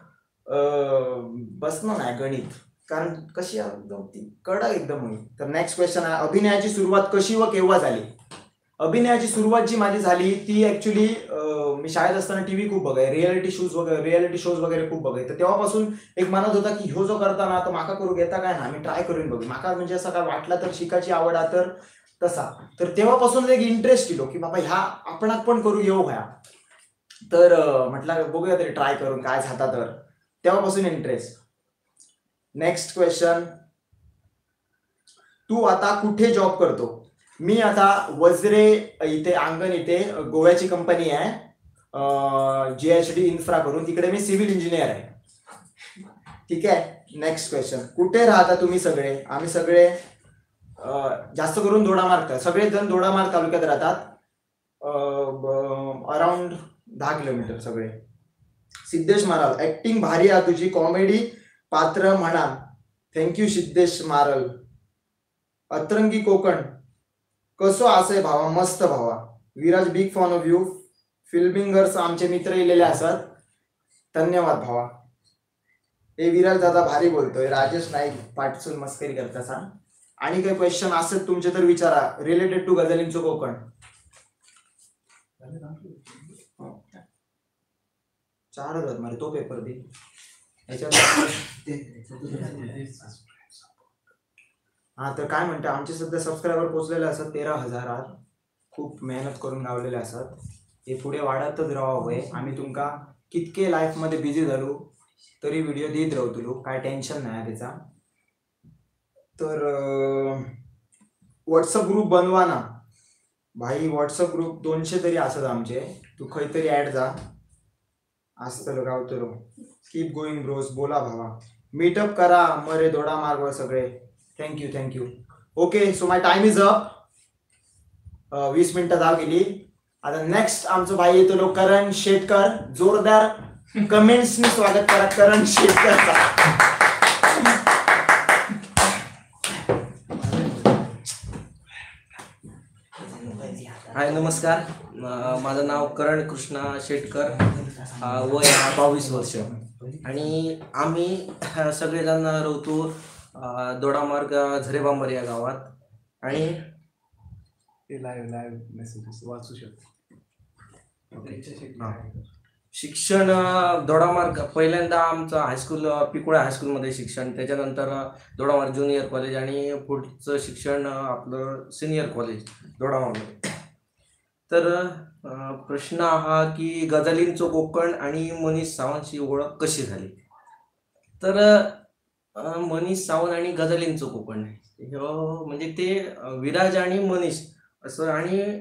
बसलो नाही गणित, कारण कशी एकदम ती कडक एकदम होईल. तर नेक्स्ट क्वेश्चन आहे. अभिनयाची सुरुवात कशी व केव्हा झाली? अभिनयाची सुरुवात जी माझी झाली ती ऍक्च्युली मी शाळेत असताना टीव्ही खूप बघाय, रियालिटी शोज वगैरे खूप बघाय. तर तेव्हापासून एक मनात होता की ह्यो जो करताना तो माका करू घेता काय ना, मी ट्राय करून बघू. माका म्हणजे असं काय वाटला तर शिकायची आवड आहे तर तसा. तर तेव्हापासून एक इंटरेस्ट येलो की बाबा ह्या आपणात पण करू येऊ ह्या. तर म्हटलं बघूया तरी ट्राय करून काय झाता, तर तेव्हापासून इंटरेस्ट. Next question. तू आता कुठे जॉब करतो? मी आता वज्रे इथे अंगण इथे गोव्याची कंपनी आहे, GHD इन्फ्रा करून, तिकडे मी सिव्हिल इंजिनियर आहे. ठीक आहे. Next question. कुठे राहता तुम्ही सगळे? आम्ही सगळे जास्त करून दोडामार्ग, सगळेजण दोडामार्ग तालुक्यात राहतात. अराउंड 10 किलोमीटर सगळे. सिद्धेश माराल. ऍक्टिंग भारी आहे तुझी, कॉमेडी पात्र म्हणा. थँक्यू सिद्धेश मारल. अतरंगी कोकण. कसो असे भावा? मस्त भावा. Viraj big fan of you. फिल्मिंगर्स आमचे मित्र इलेले असतात. धन्यवाद भावा. हे विराज दादा भारी बोलतोय. राजेश नाईक पाठसून मस्करी करता सांग. आणि काही क्वेश्चन असेल तुमचे तर विचारा, रिलेटेड टू गझलींचं कोकण. 4,000 मारे तो पेपर दे. हा तर काय म्हणते, आमचे सध्या सबस्क्रायबर पोहोचलेले असतात 13,000. खूप मेहनत करून गावलेले असतात. हे पुढे वाढतच राहावं. आम्ही तुमका कितके लाईफ मध्ये बिझी झालो तरी व्हिडिओ देत राहतो, काय टेन्शन नाही त्याचा. तर व्हॉट्सअप ग्रुप बनवा ना भाई. व्हॉट्सअप ग्रुप 200 तरी असत आमचे. तू खंय तरी ऍड जा, असतलो गावतलो. Keep going Bros. बोला भावा. मीटअप करा मरे दोडा मार्गवर सगळे. Thank you. Okay, so my time is up. 20 मिनिटं जाव गेली. आता नेक्स्ट आमचं भाई येतो करण शेटकर. जोरदार कमेंट्सनी स्वागत करा करण शेटकरचा. हाय नमस्कार. माझं नाव करण कृष्णा शेटकर. वय 22 वर्ष. आणि आम्ही सगळेजण राहतो दोडामार्ग झरेबांबर या गावात. आणि लाईव्ह मेसेजेस वाचू शकतो. शिक्षण दोडामार्ग पहिल्यांदा आमचं हायस्कूल पिकुळा हायस्कूलमध्ये शिक्षण, त्याच्यानंतर दोडामार्ग ज्युनियर कॉलेज आणि पुढचं शिक्षण आपलं सिनियर कॉलेज दोडामार्गमध्ये. तर प्रश्न हा की गझलींचं कोकण आणि मनीष सावंतची ओळख कशी झाली? तर मनीष सावंत आणि गझलींचं कोकण म्हणजे ते विराज आणि मनीष असं, आणि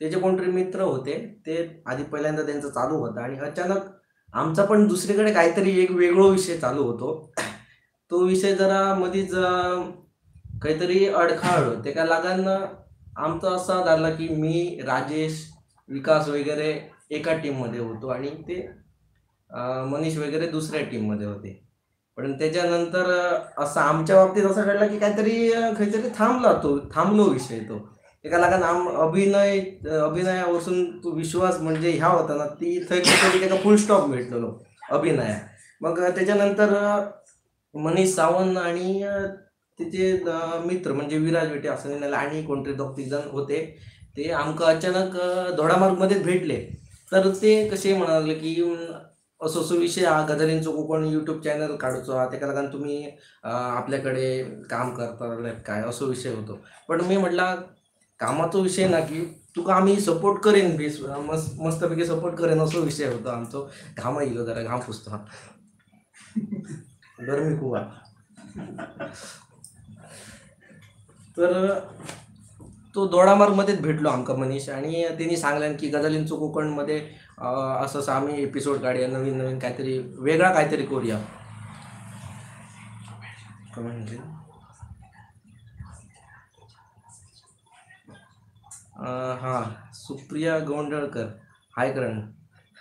त्याचे कोणतरी मित्र होते. ते आधी पहिल्यांदा त्यांचं चालू होतं आणि अचानक आमचा पण दुसरीकडे काहीतरी एक वेगळा विषय चालू होतो. तो विषय जरा मध्येच काहीतरी अडखळ होते का लागान आमचं असं झालं की मी राजेश विकास वगैरे एका टीममध्ये होतो आणि ते मनीष वगैरे दुसऱ्या टीममध्ये होते. पण त्याच्यानंतर असं आमच्या बाबतीत असं घडलं की काहीतरी थांबलो विषय तो एका लागान अभिनयापासून तो विश्वास म्हणजे ह्या होता ना ती थंय त्याचा फुल स्टॉप भेटलेलो अभिनया. मग त्याच्यानंतर मनीष सावंत आणि त्याचे मित्र म्हणजे विराज वेटे असं नाही आणि कोणतरी 2-3 जण होते. ते आमका अचानक दोडामार्गमध्येच भेटले. तर ते कसे म्हणाले लागले की असो असो विषय हा गजालींचो कोकण यूट्यूब चॅनल काढूचो हा त्याका लागून तुम्ही आपल्याकडे काम करता काय असो विषय होतो. पण मी म्हटला कामाचा विषय ना की तुका आम्ही सपोर्ट करेन बी मस्तपैकी सपोर्ट करेन असो विषय होतो आमचो. घाम येलो जरा घाम पुसतो गरमी खूप आहे. तर तो दोडामार्गमध्येच भेटलो आमका मनीष आणि त्यांनी सांगल्यान की गजालींचो कोकणमध्ये असं असं आम्ही एपिसोड काढूया नवीन नवीन काहीतरी वेगळा काहीतरी करूया. म्हणजे हां सुप्रिया गोंधळकर हाय करण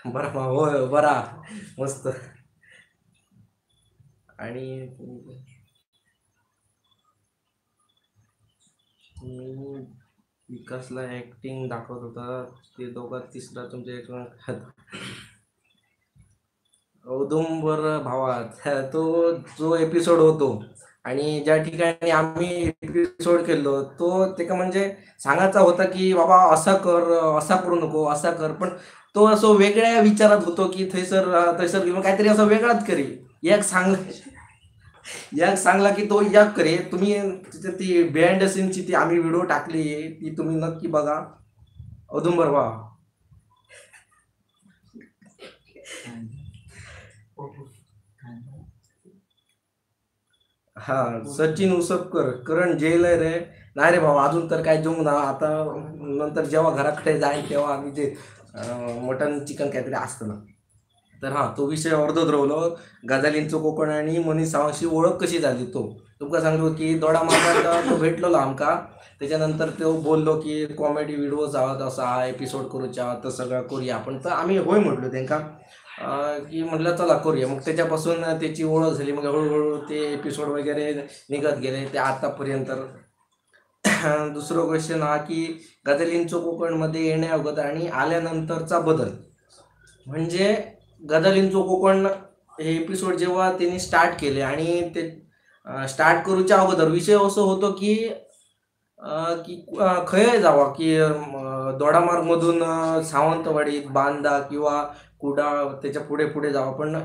बरा होय बरा मस्त. आणि विकासला ऍक्टिंग दाखवत होता ते दोघात तिसरा तुमच्या एक औदुंबर भावात तो जो एपिसोड होतो आणि ज्या ठिकाणी आम्ही एपिसोड केलो तो ते का म्हणजे सांगायचा होता की बाबा असा कर असा करू नको असा कर. पण तो असं वेगळ्या विचारात होतो की थैसर किंवा काहीतरी असं वेगळाच करी. एक सांगला की तो याक करे. तुम्ही ती बिहाइंड सीनची ती आम्ही व्हिडिओ टाकली आहे ती तुम्ही नक्की बघा. औदुंबर भाव हा सचिन उसपकर करण जेल आहे रे. नाही रे भाऊ अजून तर काय जेवू ना आता नंतर जेव्हा घराकडे जाईल तेव्हा आम्ही जे मटन चिकन काहीतरी असतं ना. तर हा तो विषय अर्धच राहिलो गजालींचो कोकण आणि मनीष सावंतशी ओळख कशी झाली. तो तुमका सांगतो की दोडामार्गात तो भेटलो आमका. त्याच्यानंतर तो बोललो की कॉमेडी व्हिडिओज आहात असा हा एपिसोड करूच्या तर सगळं करूया आपण. तर आम्ही होय म्हटलो त्यांना की म्हटलं चला करूया. मग त्याच्यापासून त्याची ओळख झाली. मग हळूहळू ते एपिसोड वगैरे निघत गेले ते आतापर्यंत. दुसरं क्वेश्चन हा की गजालींचो कोकणमध्ये येण्या अगोदर आणि आल्यानंतरचा बदल म्हणजे गजालींचो कोकण हे एपिसोड जेव्हा त्यांनी स्टार्ट केले आणि ते स्टार्ट करूच्या अगोदर विषय असं होतो की खंय जावा की दोडामार्गमधून सावंतवाडीत बांदा किंवा कुडाळ त्याच्या पुढे पुढे जावं. पण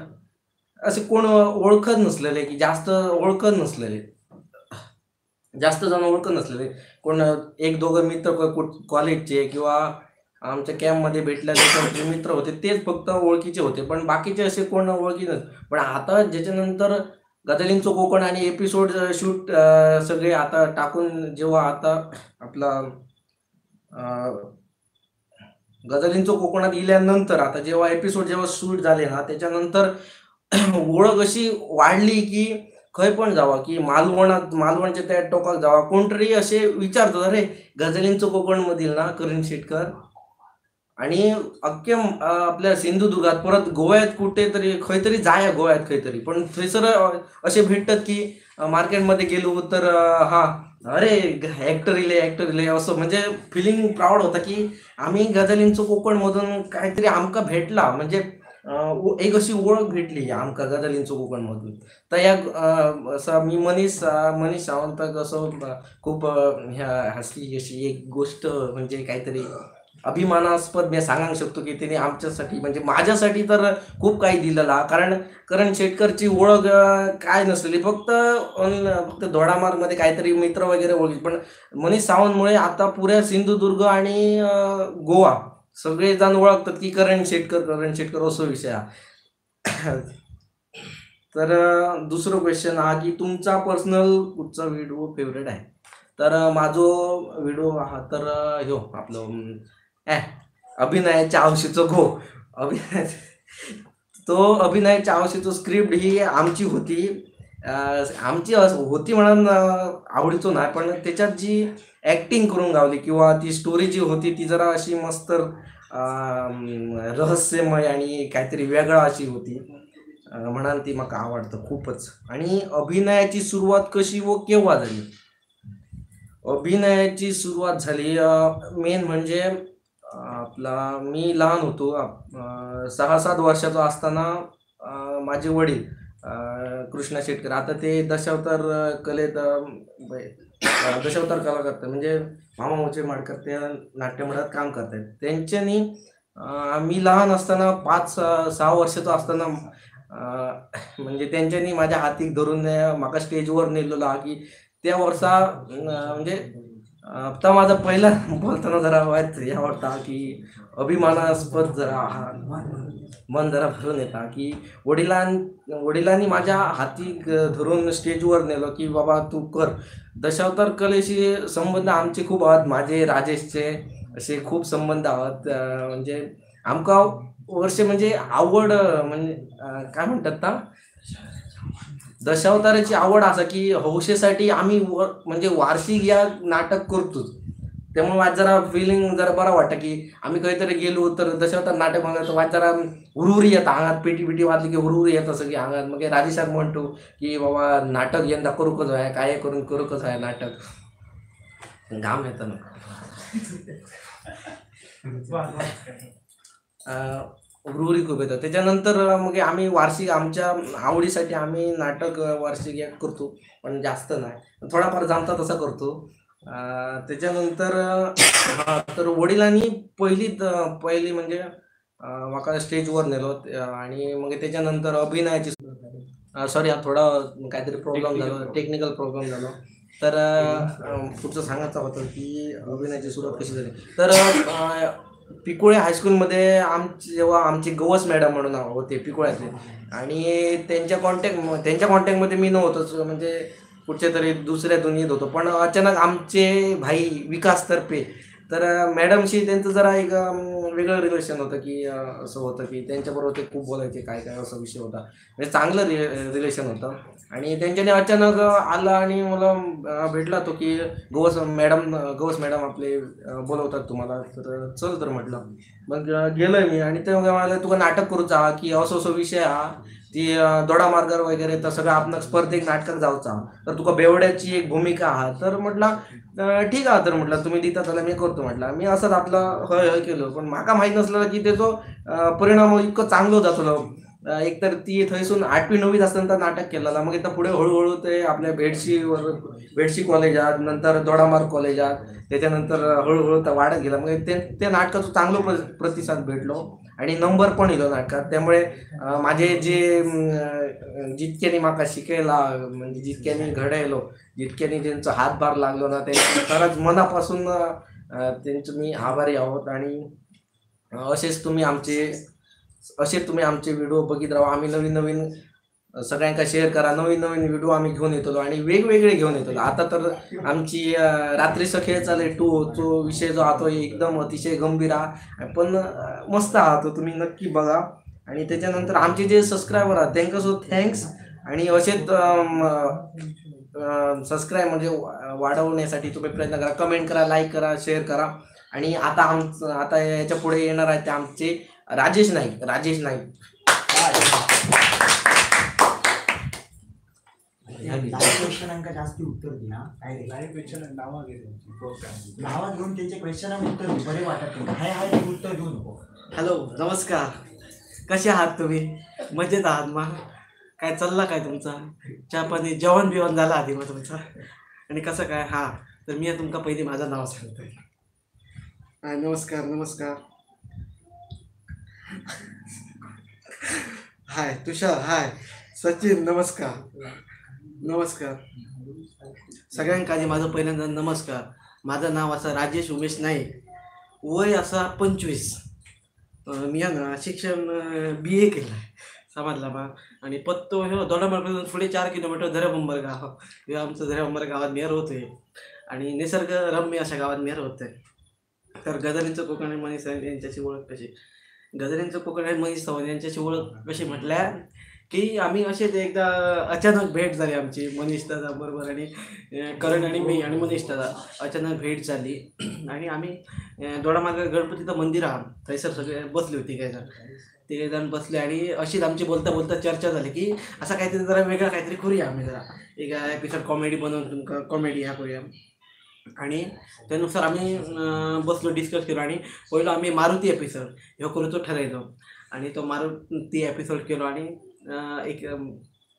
असे कोण ओळखत नसलेले की जास्त ओळखत नसलेले जास्त जण ओळखत नसलेले कोण 1-2 मित्र कॉलेजचे किंवा आमच्या कॅम्पमध्ये भेटल्याचे मित्र होते तेच फक्त ओळखीचे होते. पण बाकीचे असे कोण ओळखी नसते. पण आता ज्याच्यानंतर गजालींचो कोकण आणि एपिसोड शूट सगळे आता टाकून जेव्हा आता आपला गजालींचो कोकणात गेल्यानंतर आता जेव्हा एपिसोड जेव्हा शूट झाले ना त्याच्यानंतर ओळख अशी वाढली की खंय पण जावा की मालवणच्या त्या टोकाक जावा कोणतरी असे विचारतो अरे गजालींचो कोकण मधील ना करण शेटकर आणि अख्ख्या आपल्या सिंधुदुर्गात परत गोव्यात कुठेतरी खंयतरी जाया गोव्यात खंयतरी. पण थंयसर असे भेटतात की मार्केटमध्ये गेलो तर हा अरे ऍक्टर इले असं म्हणजे फिलिंग प्राऊड होता की आम्ही गजालींचो कोकण मधून काहीतरी आमका भेटला म्हणजे एक अशी ओळख भेटली आमका गजालींचो कोकण मधून. तर या असं मी मनीष सावंत असं खूप हसली अशी एक गोष्ट म्हणजे काहीतरी अभिमानास्पद मी सांगू शकतो की त्याने आमच्यासाठी म्हणजे माझ्यासाठी तर खूप काही दिलेला. कारण करण शेटकरची ओळख काय नसलेली फक्त दोडामार्गमध्ये काहीतरी मित्र वगैरे ओळखी. पण मनीष सावंतमुळे आता पुऱ्या सिंधुदुर्ग आणि गोवा सगळेजण ओळखतात की करण शेटकर असो विषय हा. तर दुसरं क्वेश्चन हा की तुमचा पर्सनल कुठचा व्हिडिओ फेवरेट आहे. तर माझो व्हिडिओ हा तर ह्यो आपलं अभिनयाच्या आवशीचं अभिनयाच्या आवशीचं स्क्रिप्ट ही आमची होती म्हणून आवडीचो नाही. पण त्याच्यात जी ऍक्टिंग करून गावली किंवा ती स्टोरी जी होती ती जरा अशी मस्त रहस्यमय आणि काहीतरी वेगळा अशी होती म्हणाल ती मला आवडतं खूपच. आणि अभिनयाची सुरुवात कशी व केव्हा झाली. अभिनयाची सुरुवात झाली मेन म्हणजे आपला मी लहान होतो 6-7 वर्षाचा असताना माझे वडील कृष्णा शेटकर, आता ते दशावतार कलेत दशावतार कला करतात, म्हणजे मामा मोचे माडकर ते नाट्यमंडळात काम करतात. त्यांच्यानी मी लहान असताना 5-6 वर्षाचा असताना म्हणजे त्यांच्यानी माझ्या हाती धरून म्हाका स्टेजवर नेलेलो की त्या वर्सा म्हणजे आता माझा पहिला बोलताना जरा वाईट हे आवडता की अभिमानास्पद जरा मन जरा भरून येता की वडिलांनी माझ्या हाती धरून स्टेजवर नेलं की बाबा तू कर. दशावतार कलेशी संबंध आमचे खूप आहेत, माझे राजेशचे असे खूप संबंध आहोत. म्हणजे आमका वर्ष म्हणजे आवड म्हणजे काय म्हणतात ना, दशावताराची आवड असा की हौशेसाठी आम्ही म्हणजे वार्षिक या नाटक करतोच. त्यामुळे माझं जरा फिलिंग जरा बरं वाटतं की आम्ही काहीतरी गेलो तर दशावतार नाटक बघायला तर माझं जरा हुरहुरी येतं अंगात, पेटी वाजली की हुरहुरी येतं सगळी अंगात. मग राजेशात म्हणतो की बाबा नाटक यंदा करूकच आहे, काय करून करूकच आहे नाटक, घाम येतं ना. हुरहुरी खूप येतं. त्याच्यानंतर मग आम्ही वार्षिक आमच्या आवडीसाठी आम्ही नाटक वार्षिक एक करतो, पण जास्त नाही, थोडाफार जमता तसा करतो. त्याच्यानंतर तर वडिलांनी पहिली म्हणजे माका स्टेजवर नेलो आणि मग त्याच्यानंतर अभिनयाची सॉरी थोडा काहीतरी प्रॉब्लेम झाला, टेक्निकल प्रॉब्लेम झाला. तर पुढचं सांगायचं होतं की अभिनयाची सुरुवात कशी झाली. तर पिकोळे हायस्कूलमध्ये जेव्हा आमचे गवस मॅडम म्हणून होते पिकोळ्यातले, आणि त्यांच्या कॉन्टॅक्टमध्ये मी नव्हतोच, म्हणजे कुठच्या तरी दुसऱ्या दुनियेत होतो. पण अचानक आमचे भाई विकास तर्फे तर मॅडमशी त्यांचं जरा एक वेगळं रिलेशन होतं की असं होतं की त्यांच्याबरोबर ते खूप बोलायचे, काय असा विषय होता, म्हणजे चांगलं रिलेशन होतं. आणि त्यांच्याने अचानक आला आणि मला भेटला तो की गवस मॅडम आपले बोलवतात तुम्हाला, तर चल तर म्हटलं. मग गेलोय मी आणि ते मला तुका नाटक करूचा की असं विषय हा ती दोडामार्गावर वगैरे तर सगळं आपण स्पर्धेक नाटकात जाऊचा, तर तुका बेवड्याची एक भूमिका आहात. तर म्हटलं ठीक आहे, तर म्हटलं तुम्ही देता त्याला मी करतो म्हटलं. मी असंच आपलं हय केलं, पण माका माहीत नसलं की त्याचो परिणाम इतकं चांगलं जातलो. एकतर ती थंयसून 8वी-9वीत असताना नाटक केलेला, मग इथं पुढे हळूहळू ते आपल्या बेडशी कॉलेजात, नंतर दोडामार्ग कॉलेजात, त्याच्यानंतर हळूहळू तर वाढत गेला. मग त्या नाटकाचं चांगलं प्रतिसाद भेटलो आणि नंबर पण येलो नाटकात. त्यामुळे माझे जे जितक्यानी माका शिकायला, म्हणजे जितक्यानी घडायलो, जितक्यानी त्यांचा हातभार लागलो ना, त्यांच्या खरंच मनापासून त्यांचं मी आभारी आहोत. आणि असेच तुम्ही आमचे व्हिडिओ बघित राहा. आम्ही नवीन सगळ्यांका शेअर करा, नवीन व्हिडिओ आम्ही घेऊन येतो आणि वेगवेगळे घेऊन येतो. आता तर आमची रात्रीचा खेळ चालू 2 तो विषय जो हा तो एकदम अतिशय गंभीर आहे, पण मस्त हा तो, तुम्ही नक्की बघा. आणि त्याच्यानंतर आमचे जे सबस्क्रायबर आहेत त्यांना सुद्धा थँक्स. आणि असेच सबस्क्राईब म्हणजे वाढवण्यासाठी तुम्ही प्रयत्न करा, कमेंट करा, लाईक करा, शेअर करा. आणि आता याच्या पुढे येणार आहे ते आमचे राजेश नाईक. क्वेश्चनांका जास्ती उत्तर दिना, काय रे नावात घेऊन त्यांचे क्वेश्चनांना उत्तर दे, बरे वाटत नाही. हाय ते उत्तर देऊ नको. हॅलो, नमस्कार, कसे आहात तुम्ही? मजेत आहात मग? काय चालला काय तुमचा चहा पाणी जेवण बिवण झालं आधी मग तुमचं? आणि कसं काय? हां, तर मी तुमका पहिली माझं नाव सांगतोय. नमस्कार. हाय तुषार, हाय सचिन, नमस्कार सगळ्यांका. माझं पहिल्यांदा नमस्कार. माझं नाव असं राजेश उमेश नाईक, वय असा 25. मी ना शिक्षण BA केलं आहे समजला बा. आणि पत्तो हे दोडामार्गापासून पुढे 4 किलोमीटर झरेबंबर गाव, हे आमचं झरेबंबर गावात मेहर होते. आणि निसर्गरम्य अशा गावात मेहर होते. तर गजाननचं कोकण आणि मनीष सावंत यांच्याशी ओळख कशी? गजाननचं कोकण आणि मनीष सावंत यांच्याशी ओळख कशी म्हटल्या की आम्ही असेच एकदा अचानक भेट झाली आमची मनीष दादा बरोबर, आणि करण आणि मी आणि मनीष दादा अचानक भेट झाली. आणि आम्ही दोडामार्ग गणपतीचं मंदिर आहे थंयसर सगळे बसले होते, ते जण बसले. आणि अशीच आमची बोलता चर्चा झाली की असं काहीतरी जरा वेगळं काहीतरी करूया, आम्ही जरा एक एपिसोड कॉमेडी बनवून तुमका कॉमेडी ह्या करूया. आणि त्यानुसार आम्ही बसलो, डिस्कस केलो. आणि पहिलं आम्ही मारुती एपिसोड ह्यो करूचो ठरवलो. आणि तो मारुती एपिसोड केलो. आणि एक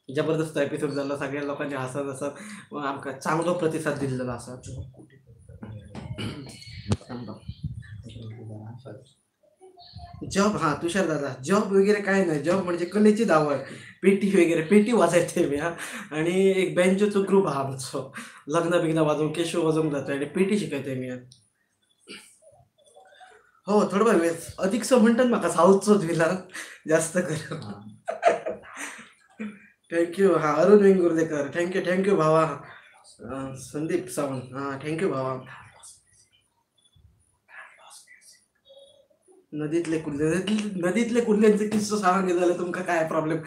जबरदस्त एपिसोड झाला, सगळ्या लोकांचे हसत हसत आमका चांगलो प्रतिसाद दिलेला असा. जॉब, हां तुषार दादा, जॉब वगैरे काय नाही. जॉब म्हणजे कलेची धावळ, पेटी वगैरे, पेटी वाजायचे मी हा. आणि एक बँजोचं ग्रुप हा आमचं, लग्न बिग्न वाजवून केशव वाजवून जातो आणि पेटी शिकायचंय मी. हो थोडं वेळ अधिकचं म्हणतात म्हाका साऊथचो दिला जास्त कर. थँक्यू. हां अरुण वेंगुर्लेकर, थँक्यू भावा. संदीप सावंत, हां थँक्यू भावा. नदीतले कुर्ल्यांचे किस्सो सांगा झालं तुमका काय प्रॉब्लेम.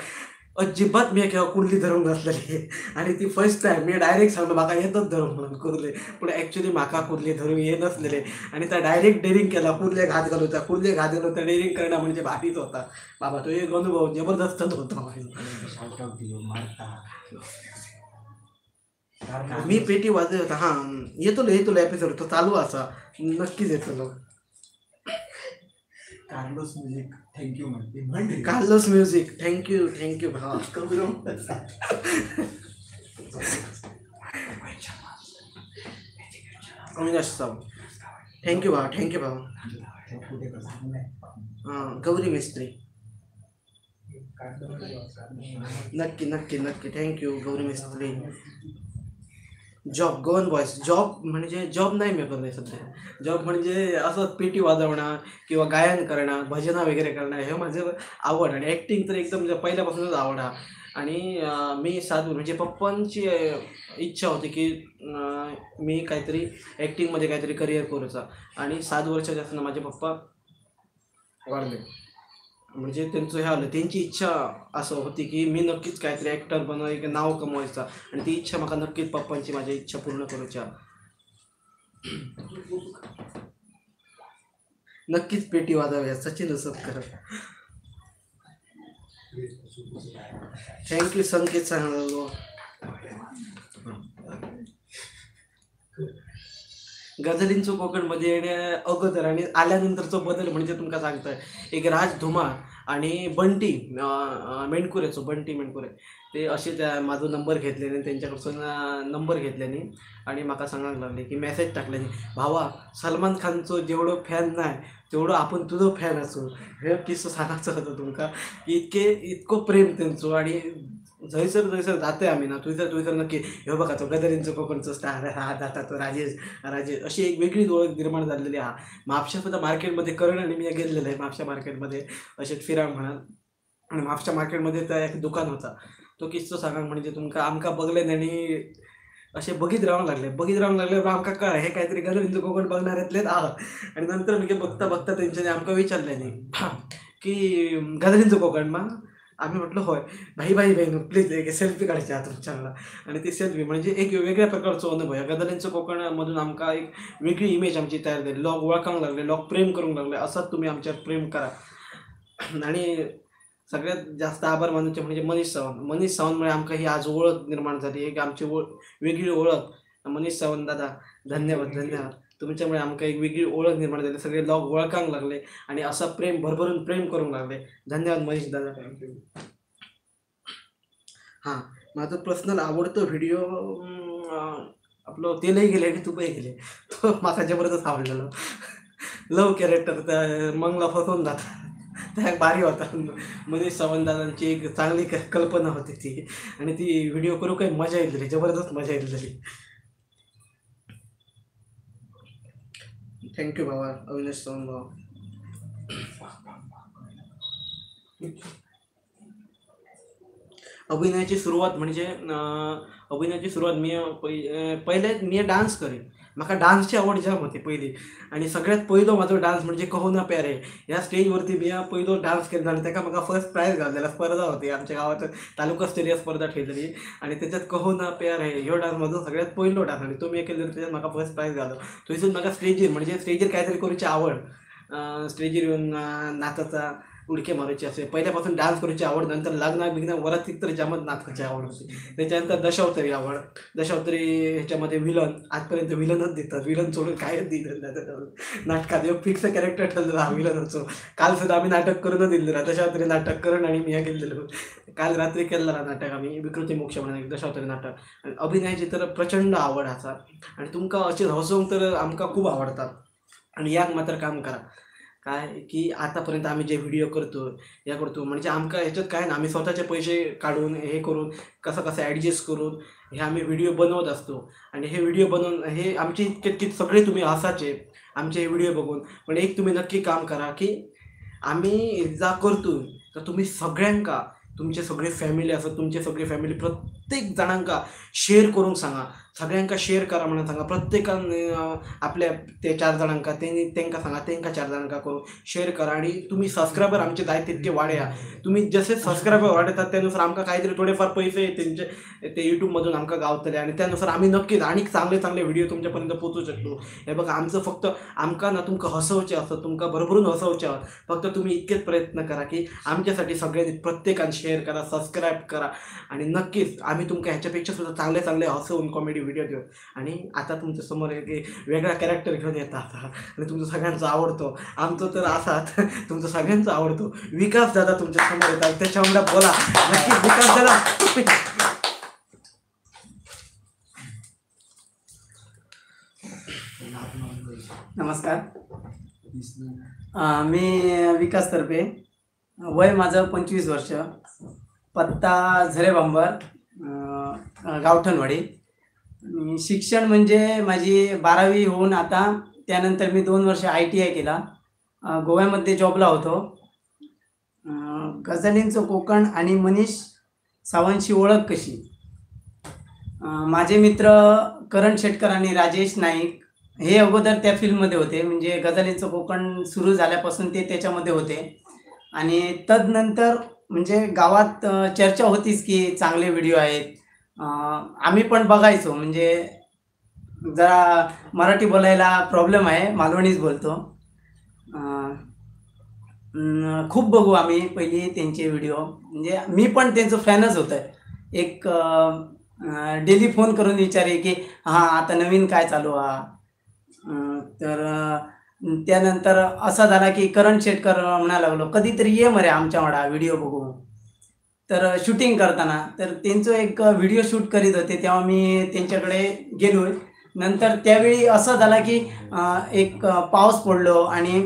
अजिबात मी केव्हा कुर्ली धरून घातलेली आणि ती फर्स्ट टाइम मी डायरेक्ट सांगलो म्हाका येतच धरून म्हणून कुर्ले, पण ॲक्च्युली म्हाका कुर्ली धरून ये नसलेले आणि त्या डायरेक्ट डेअरिंग केला. कुर्ले घात घालून डेअरिंग करणं म्हणजे भारीच होता बाबा. तो एक अनुभव जबरदस्तच होता. मी पेटी वाजत होता. हां येतो एपिसोड तो चालू असा, नक्कीच येतो. कार्लोस म्युझिक थँक्यू म्हणते. कार्लोस म्युझिक थँक्यू भावा. अविनाश साव थँक्यू भावा. हां गौरी मिस्त्री नक्की थँक्यू गौरी मिस्त्री. जॉब, गवन व्हॉइस, जॉब म्हणजे जॉब नाही मी करत सध्या. जॉब म्हणजे असं पेटी वाजवणं किंवा गायन करणं, भजनं वगैरे करणं हे माझं आवड. आणि ॲक्टिंग तर एकदम पहिल्यापासूनच आवड आहे. आणि मी म्हणजे पप्पांची इच्छा होती की मी काहीतरी ॲक्टिंगमध्ये काहीतरी करिअर करूचा. आणि 7 वर्षाच्या असताना माझे पप्पा वाढले. म्हणजे त्यांचं हे आलं, त्यांची इच्छा असं होती की मी नक्कीच काहीतरी ॲक्टर बनव, एक नाव कमवायचा. आणि ती इच्छा मला नक्कीच पप्पांची माझी इच्छा पूर्ण करूच्या. नक्कीच पेटी वाजवूया. सचिन सत्कर थँक्यू. संकेत सांगलो. गझलींचं कोकणमध्ये येण्या अगोदर आणि आल्यानंतरचा बदल म्हणजे तुमका सांगतोय. एक राज धुमाळ आणि बंटी मेंढकुरे ते असे त्या माझा नंबर घेतल्याने, त्यांच्याकडसून नंबर घेतल्याने आणि म्हाका सांगायला लागले की मेसेज टाकल्याने, भावा सलमान खानचं जेवढं फॅन नाही तेवढं आपण तुझं फॅन असू. हे किस्सा सांगायचं होतं तुमका. इतकं प्रेम त्यांचं. आणि जयसर जाते आम्ही ना, तुझं नक्की हे बघा तो गदरींचं कोकणचं स्टार हा जाता तो राजेश अशी एक वेगळीच ओळख निर्माण झालेली. हा म्हापशा मार्केटमध्ये करण आणि मी गेलेलं आहे म्हापशा मार्केटमध्ये असेच फिरा म्हणाल. आणि म्हापशा मार्केटमध्ये त्या एक दुकान होता. तो किस्सो सांगा म्हणजे तुमका आमका बघले आणि असे बघित राहावं लागले आमका कळ हे काहीतरी गदरींचं कोकण बघणाऱ्यातलेच आहात. आणि नंतर मी बघता त्यांच्याने आमका विचारल्याने की गदरींचं कोकण मा. आम्ही म्हटलं होय. भाई प्लीज एक सेल्फी काढायची आहे तुमच्याला. आणि ती सेल्फी म्हणजे एक वेगळ्या प्रकारचा अनुभव आहे. गदरींचं कोकणामधून आमका एक वेगळी इमेज आमची तयार झाली. लोक ओळखांग लागले, लोक प्रेम करून लागले. असंच तुम्ही आमच्यावर प्रेम करा. आणि सगळ्यात जास्त आभार मानायचे म्हणजे मनीष सावंतमुळे आमका ही आज ओळख निर्माण झाली. एक आमची वेगळी ओळख. मनीष सावंत दादा धन्यवाद. तुमच्यामुळे आमका एक वेगळी ओळख निर्माण झाली. सगळे लोक ओळखांग लागले आणि असं भरभरून प्रेम करून लागले. धन्यवाद मनीष दादा. हां माझं पर्सनल आवडतो व्हिडिओ आपलं तेलही गेले आणि तुपही गेले, तो मला जबरदस्त आवडलेला. लव कॅरेक्टर त्या मंगला फसवून जातात त्या भारी होता. मनीष सावंत दादांची एक चांगली कल्पना होती ती. आणि ती व्हिडिओ करू काही मजा येईल, जबरदस्त मजा येईल. थँक्यू बाबा अविनाश सावंत भाऊ. अभिनयाची सुरुवात म्हणजे पहिले मी डान्स करेन. मला डान्सची आवड जाम होती पहिली. आणि सगळ्यात पहिलं माझं डान्स म्हणजे कहो ना प्यारे या स्टेजवरती मी पहिलं डान्स केला. आणि त्याका मला फर्स्ट प्राईज घाललेला. स्पर्धा होती आमच्या गावात, तालुकास्तरीय स्पर्धा ठेवलेली. आणि त्याच्यात कहो ना प्यार आहे ह्यो डान्स माझं सगळ्यात पहिलं डान्स. आणि तो मी केलं त्याच्यात मला फर्स्ट प्राईज घालो. थंयसून मला स्टेजीर काहीतरी करूची आवड. स्टेजीर येऊन नाचाचा उडके मारायची असे पहिल्यापासून डान्स करायची आवड, नंतर लग्न बिग्न वरात तर जामच नाटकाची आवड होती. त्याच्यानंतर दशावतारी आवड. दशावतारी ह्याच्यामध्ये विलन, आजपर्यंत विलनच देतात, विलन सोडून कायच दिलं नाटकात. एक फिक्स कॅरेक्टर ठरलेलं हा विलनचं. काल सुद्धा आम्ही नाटक करूनच दिलेलं, दशावतारी नाटक करून आणि मी गेलेलो. काल रात्री केलेलं नाटक आम्ही, विकृती मोक्ष म्हणून दशावतारी नाटक. आणि अभिनयाची तर प्रचंड आवड आसा आणि तुमका असे हसवूंक तर आमका खूप आवडतात. आणि याक मात्र काम करा काय की आतापर्यंत आम्ही जे व्हिडिओ करतो या करतो म्हणजे आमका ह्याच्यात काय ना, आम्ही स्वतःचे पैसे काढून हे करून कसं ॲडजस्ट करून हे आम्ही व्हिडिओ बनवत असतो. आणि हे व्हिडिओ बनवून हे आमचे इतके सगळे तुम्ही हसाचे आमचे हे व्हिडिओ बघून. पण एक तुम्ही नक्की काम करा की आम्ही जा करतो तर तुम्ही सगळ्यांका, तुमचे सगळे फॅमिली असत, तुमचे सगळे फॅमिली प्रत्येक जणांका शेअर करून सांगा, सगळ्यांका शेअर करा म्हणून सांगा. प्रत्येकान आपल्या ते 4 जणांका त्यांना सांगा, त्यांना 4 जणांका करून शेअर करा. आणि तुम्ही सबस्क्रायबर आमचे जाय तितके वाढया. तुम्ही जसे सबस्क्रायबर वाढतात त्यानुसार आमका काहीतरी थोडेफार पैसे त्यांचे ते यूट्यूबमधून आमका गावतले आणि त्यानुसार आम्ही नक्कीच आणि चांगले चांगले व्हिडिओ तुमच्यापर्यंत पोहोचू शकतो. हे बघा आमचं फक्त आमका ना तुमका हसवचे असतं, तुमका भरभरून हसवचे आहोत. फक्त तुम्ही इतकेच प्रयत्न करा की आमच्यासाठी सगळ्यांनी प्रत्येकाने शेअर करा, सबस्क्राईब करा आणि नक्कीच आम्ही तुमका ह्याच्यापेक्षा सुद्धा चांगले चांगले हसवून कॉमेडी व्हिडिओ देऊ. आणि आता तुमच्या समोर एक वेगळा कॅरेक्टर घेऊन येतात आणि तुमचं सगळ्यांचं आवडतो, आमचं तर असाच तुमचं सगळ्यांचं आवडतो विकास दादा तुमच्या समोर येतात. त्याच्यामुळे बोला नक्की विकास दादा. नमस्कार, मी विकास तरपे, वय माझं 25 वर्ष, पत्ता झरे बांबर, गावठणवाडी. शिक्षण म्हणजे माझी 12वी होऊन आता त्यानंतर मी 2 वर्ष ITI केला. गोव्यामध्ये जॉबला होतो. गझलींचं कोकण आणि मनीष सावंतची ओळख कशी? माझे मित्र करण शेटकर आणि राजेश नाईक हे अगोदर त्या फिल्ममध्ये होते, म्हणजे गझलींचं कोकण सुरू झाल्यापासून ते त्याच्यामध्ये होते. आणि तदनंतर म्हणजे गावात चर्चा होतीच की चांगले व्हिडिओ आहेत. आम्ही पण बघायचो, म्हणजे जरा मराठी बोलायला प्रॉब्लेम आहे, मालवणीच बोलतो. खूप बघू आम्ही पहिली त्यांचे व्हिडिओ, म्हणजे मी पण त्यांचं फॅनच होतं. एक डेली फोन करून विचारे की हां आता नवीन काय चालू हा. तर त्यानंतर असा झाला की करण शेटकर म्हणायला लागलो कधीतरी ये मरे आमच्याकडे व्हिडिओ बघू. तर शूटिंग करताना तर त्यांचं एक व्हिडिओ शूट करीत होते तेव्हा मी त्यांच्याकडे गेलो. नंतर त्यावेळी असं झालं की एक पाऊस पडलो आणि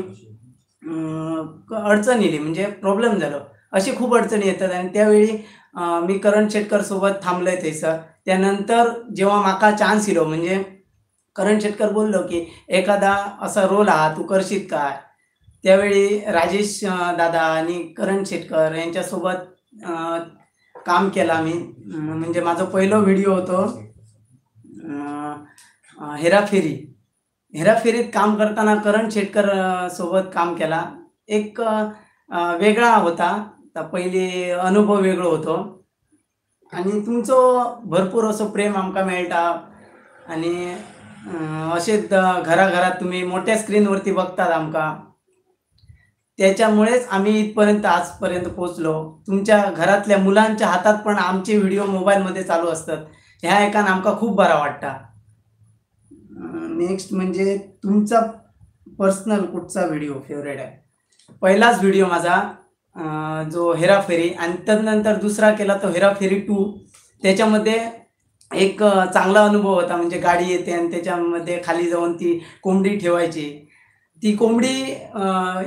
अडचण येली, म्हणजे प्रॉब्लेम झालं. अशी खूप अडचणी येतात आणि त्यावेळी मी करण शेटकरसोबत थांबलो आहे थंयसर. त्यानंतर जेव्हा माका चान्स येलो, म्हणजे करण शेटकर बोललो की एखादा असा रोल हा तू करशील काय. त्यावेळी राजेश दादा आणि करण शेटकर यांच्यासोबत काम केला मी. म्हणजे माझं पहिलं व्हिडिओ होतो हेराफेरी. हेराफेरीत काम करताना करण शेटकर सोबत काम केला. एक वेगळा होता, तर पहिले अनुभव वेगळं होतं. आणि तुमचं भरपूर असं प्रेम आमका मेळटा आणि असेच घराघरात तुम्ही मोठ्या स्क्रीनवरती बघतात आमका, त्याच्यामुळेच आम्ही इथपर्यंत आजपर्यंत पोचलो. तुमच्या घरातल्या मुलांच्या हातात पण आमचे व्हिडिओ मोबाईलमध्ये चालू असतात, ह्या एकान आमका खूप बरा वाटता. नेक्स्ट म्हणजे तुमचा पर्सनल कुठचा व्हिडिओ फेवरेट आहे? पहिलाच व्हिडिओ माझा जो हेराफेरी, आणि त्यानंतर दुसरा केला तो हेराफेरी 2. त्याच्यामध्ये एक चांगला अनुभव होता, म्हणजे गाडी येते आणि त्याच्यामध्ये खाली जाऊन ती कोंबडी ठेवायची. ती कोंबडी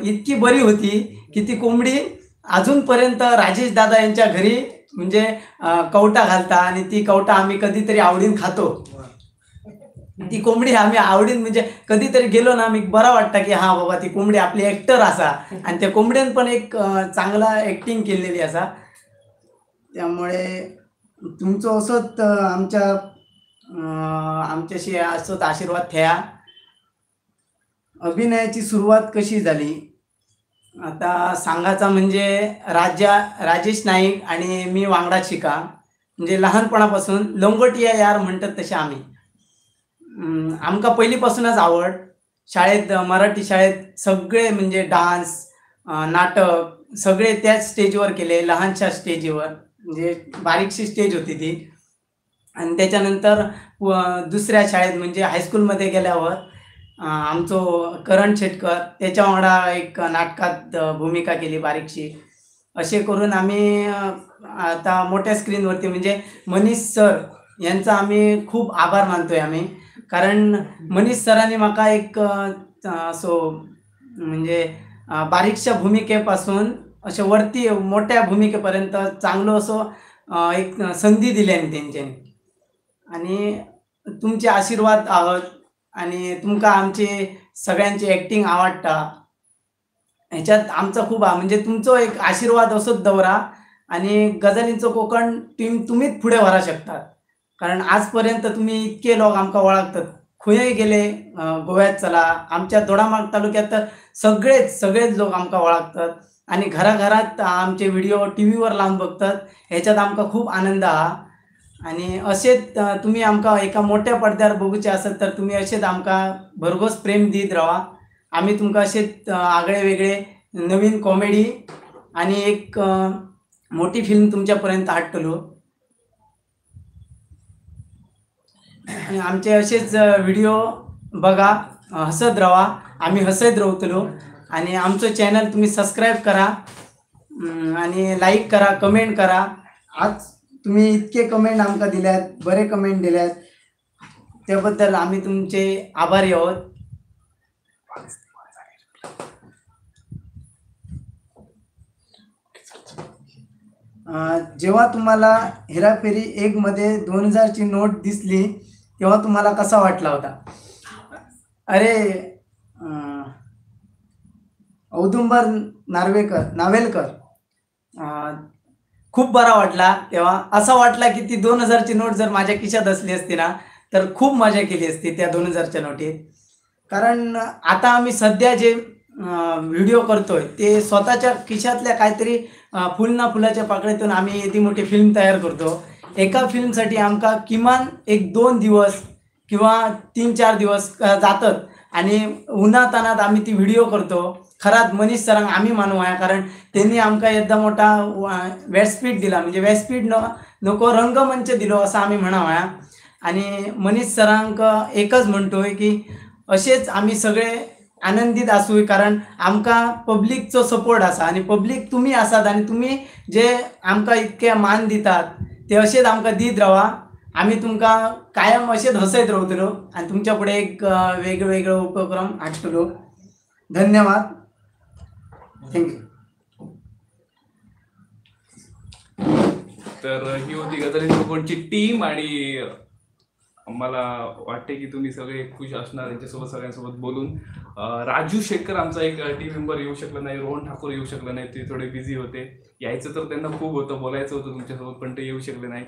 इतकी बरी होती की ती कोंबडी अजूनपर्यंत राजेश दादा यांच्या घरी म्हणजे कवटा घालता आणि ती कवटा आम्ही कधीतरी आवडीन खातो. ती कोंबडी आम्ही आवडीन म्हणजे कधीतरी गेलो ना, आम्ही बरा वाटतं की हा बाबा ती कोंबडी आपली ॲक्टर असा, आणि त्या कोंबड्यान पण एक चांगला ॲक्टिंग केलेली असा. त्यामुळे तुमचं असंच आमच्याशी असंच आशीर्वाद ठेवा. अभिनयाची सुरुवात कशी झाली? आता सांगायचा म्हणजे राजेश नाईक आणि मी वांगडा शिका, म्हणजे लहानपणापासून लंगोटिया यार म्हणतात तसे आम्ही. आमका पहिलीपासूनच आवड. शाळेत मराठी शाळेत सगळे म्हणजे डान्स नाटक सगळे त्याच स्टेजवर केले, लहानशा स्टेजवर, म्हणजे बारीकशी स्टेज होती ती. आणि त्याच्यानंतर दुसऱ्या शाळेत म्हणजे हायस्कूलमध्ये गेल्यावर आमचो करण शेटकर त्याच्या वांगडा एक नाटकात भूमिका केली बारीकशी. असे करून आम्ही आता मोठ्या स्क्रीनवरती म्हणजे मनीष सर यांचा आम्ही खूप आभार मानतोय आम्ही. कारण मनीष सरांनी म्हाका एक असो म्हणजे बारीकशा भूमिकेपासून अशा वरती मोठ्या भूमिकेपर्यंत चांगलो असो एक संधी दिल्याने तेंच्यांनी. आणि तुमचे आशीर्वाद आहोत आणि तुमका आमचे सगळ्यांची ॲक्टिंग आवडटा. ह्याच्यात आमचा खूप म्हणजे तुमचो एक आशीर्वाद असोच दवरा आणि गजालींचो कोकण टीम तुम्हीच पुढे व्हरा शकतात. कारण आजपर्यंत तुम्ही इतके लोक आमकां वळखतात. खंयय गेले गोव्यात चला, आमच्या दोडामार्ग तालुक्यात तर सगळेच लोक आमकां वळखतात आणि घराघरात आमचे व्हिडिओ टी व्हीवर लावून बघतात. ह्याच्यात आमकां खूप आनंद हा. आणि असेच तुम्ही आमकां एका मोठ्या पडद्यार बघूचे आसत तर तुम्ही असेच आमकां भरघोस प्रेम दीत रावा. आम्ही तुमकां असेच आगळे वेगळे नवीन कॉमेडी आणि एक मोठी फिल्म तुमच्यापर्यंत हाडटलो. आणि आमचे असेच व्हिडिओ बघा, हसत राहा, आम्ही हसत रावतलो. आणि आमचं चॅनल तुम्ही सबस्क्राईब करा आणि लाईक करा, कमेंट करा. आज तुम्ही इतके कमेंट आमकां दिल्यात, बरे कमेंट दिल्यात, त्याबद्दल आम्ही तुमचे आभारी आहोत. जेव्हा तुम्हाला हेराफेरी 1 मध्ये 2000ची नोट दिसली तेव्हा तुम्हाला कसा वाटला होता? अरे औदुंबर नावेलकर खूप बरा वाटला. तेव्हा असा वाटला की ती 2000ची नोट जर माझ्या खिशात असली असती ना तर खूप मजा केली असती त्या 2000च्या नोटीत. कारण आता आम्ही सध्या जे व्हिडिओ करतोय ते स्वतःच्या खिशातल्या काहीतरी फुलाच्या पाकळीतून आम्ही एवढी मोठी फिल्म तयार करतो. एका फिल्मसाठी आमका किमान 1-2 दिवस किंवा 3-4 दिवस जातात आणि उन्हातानात आम्ही ती व्हिडिओ करतो. खरात मनीष सरांक आम्ही मानूया कारण त्यांनी आमका एकदा मोठा व्यासपीठ दिला, म्हणजे व्यासपीठ नको रंगमंच दिलो असं आम्ही म्हणावया. आणि मनीष सरांक एकच म्हणतोय की असेच आम्ही सगळे आनंदित असू, कारण आमका पब्लिकचो सपोर्ट असा आणि पब्लिक तुम्ही आसात आणि तुम्ही जे आमका इतके मान दितात ते असेच आमका दीत राहा. आम्ही तुमका कायम असेच हसत रावतलो आणि तुमच्या पुढे एक वेगवेगळे उपक्रम हाडटलो. धन्यवाद. थँक्यू. तर ही होती गजाली कोकणची टीम आणि मला वाटते की तुम्ही सगळे खुश असणार यांच्यासोबत सगळ्यांसोबत बोलून. राजू शेखर आमचा एक टीम मेंबर येऊ शकला नाही, रोहन ठाकूर येऊ शकला नाही, ते थोडे बिझी होते. यायचं तर त्यांना खूप होतं, बोलायचं होतं तुमच्यासोबत पण ते येऊ शकले नाही.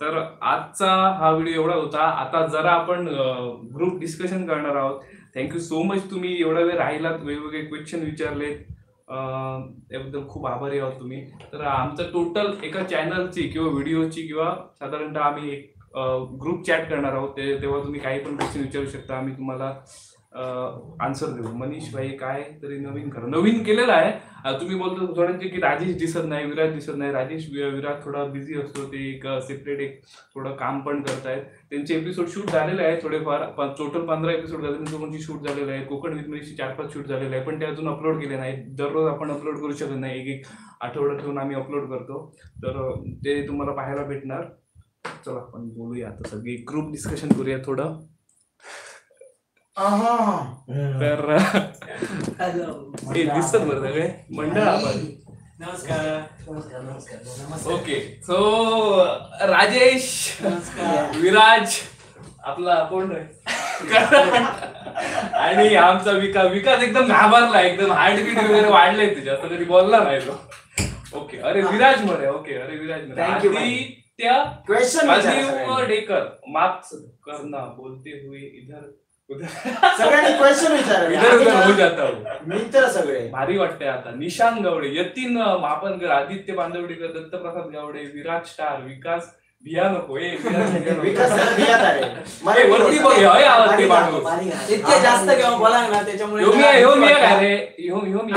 तर आजचा हा व्हिडिओ एवढा होता. आता जरा आपण ग्रुप डिस्कशन करणार आहोत. थँक्यू सो मच, तुम्ही एवढा वेळ राहिलात, वेगवेगळे क्वेश्चन विचारलेत, त्याबद्दल खूप आभारी आहोत तुम्ही. तर आमचं टोटल एका चॅनलची किंवा व्हिडिओची किंवा साधारणतः आम्ही एक ग्रुप चॅट करणार आहोत. तेव्हा तुम्ही काही पण क्वेश्चन विचारू शकता, आम्ही तुम्हाला आन्सर देऊ. मनीष भाई काय तरी नवीन केलेलं आहे. तुम्ही बोलतो थोड्यांचे की राजेश दिसत नाही, विराज दिसत नाही. राजेश विराज थोडा बिझी असतो, ते एक सेपरेट एक थोडं काम पण करतायत. त्यांचे एपिसोड शूट झालेले आहे थोडेफार, टोटल 15 एपिसोड गजाली शूट झालेलं आहे. कोकण विथ मनीषची 4-5 शूट झालेले आहे, पण ते अजून अपलोड केले नाही. दररोज आपण अपलोड करू शकत नाही, एक आठवड्यात ठेवून आम्ही अपलोड करतो, तर ते तुम्हाला पाहायला भेटणार. चला आपण बोलूया आता, सगळी ग्रुप डिस्कशन करूया थोडं. तर दिसतात बरं सगळे मंडळ आपण. ओके, सो राजेश, विराज आपला कोण आणि आमचा विकास एकदम घाबरला, एकदम हार्टबीट वगैरे वाढलंय तुझ्या, असं कधी बोलला नाही तो. ओके, अरे विराज म्हणे. ओके, अरे विराज म्हणे. क्वेश्चन डेकर मार्क्स करना बोलते हुए इधर सगळ्यांनी क्वेश्चन विचारले. मित्र सगळे भारी वाटतंय. आता निशांत गावडे, यतीन मापनकर, आदित्य बांदवडीकर, दत्तप्रसाद गावडे, विराज स्टार, विकास बिया नको विकास सर बियात आहे. वरती बघ हय आवाज ते माणूस इतके जास्त किंवा बोला ना त्याच्यामुळे ह्यो मी काय रे ह्यो मी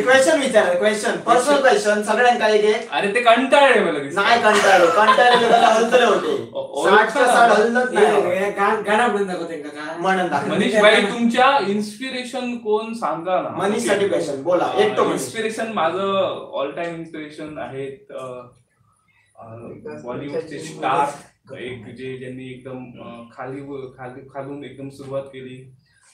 क्वेश्चन विचार क्वेश्चन पर्सनल क्वेश्चन सगळ्यांका एक अरे ते कंटाळले मला दिसतं. नाही कंटाळले हलतले होते 60च्या 60 हलत नाही गाणं बंद दाखव त्यांना का म्हणून दाखव. मनीष भाई तुमच्या इन्स्पिरेशन कोण सांगा ना. मनीष साठी क्वेश्चन बोला एकटो मनीष. इन्स्पिरेशन माझं ऑल टाइम इन्स्पिरेशन आहेत बॉलिवूडचे स्टार एक ज्यांनी एकदम खालून एकदम सुरुवात केली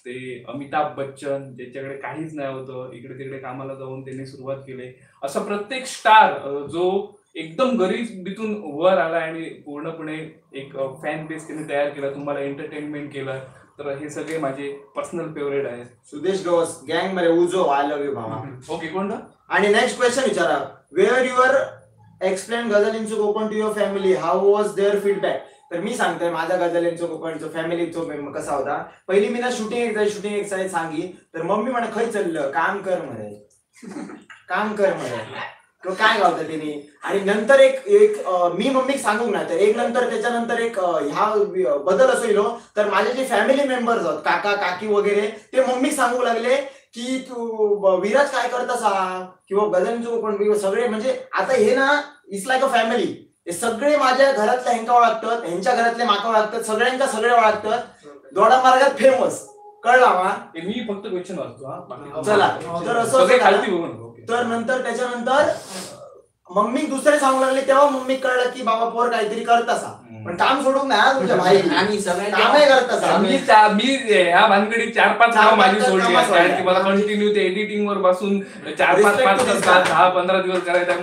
ते अमिताभ बच्चन, ज्याच्याकडे काहीच नाही होतं, इकडे तिकडे कामाला जाऊन त्यांनी सुरुवात केली. असं प्रत्येक स्टार जो एकदम गरिबीतून वर आला आणि पूर्णपणे एक फॅन बेस त्यांनी तयार केला, तुम्हाला एंटरटेनमेंट केलं. तर हे सगळे माझे पर्सनल फेवरेट आहेत. सुदेश गवस गँग मध्ये उजो आय लव्ह यू भावा. ओके कोणता? आणि नेक्स्ट क्वेश्चन विचारा. वेअर युअर एक्सप्लेन गझलिंचो Konkan to your family, how was their feedback. तर मी सांगतोय माझा गझलिंचो कोकणचो फॅमिलीचो कसा होता. पहिली मी ना शूटिंग एक्सरसाइज सांगी तर मम्मी म्हणा खय चाललं काम कर म्हणे काय गावतं तिने. आणि नंतर एक मी मम्मीक सांगू ना तर एक नंतर त्याच्यानंतर एक ह्या बदल असो इलो तर माझे जे फॅमिली मेंबर्स आहेत काका काकी वगैरे ते मम्मीक सांगू लागले की तू विराज काय करतास किंवा गझलिंचो कोकण सगळे म्हणजे आता हे ना इट्स लाईक अ फॅमिली. हे सगळे माझ्या घरातल्या ह्यांका ओळखतात, ह्यांच्या घरातले माका ओळखतात, सगळ्यांका सगळे ओळखतात. दोडा मार्गात फेमस कळला वा. मी फक्त क्वेश्चन वाचतो. चला तर असं खालती बघू. तर नंतर त्याच्यानंतर मम्मी दुसरे सांगू लागले तेव्हा मम्मी कळलं की बाबा पोर काहीतरी करतासा पण काम सोडून नाही तुमच्या भाई कामही करतासा. मी ह्या भानगडीत 4-5 नाव माझी सोडली आहेत की मला कंटिन्यू ते एडिटिंग वर बसून 4-5 तास 10-15 दिवस करायचं.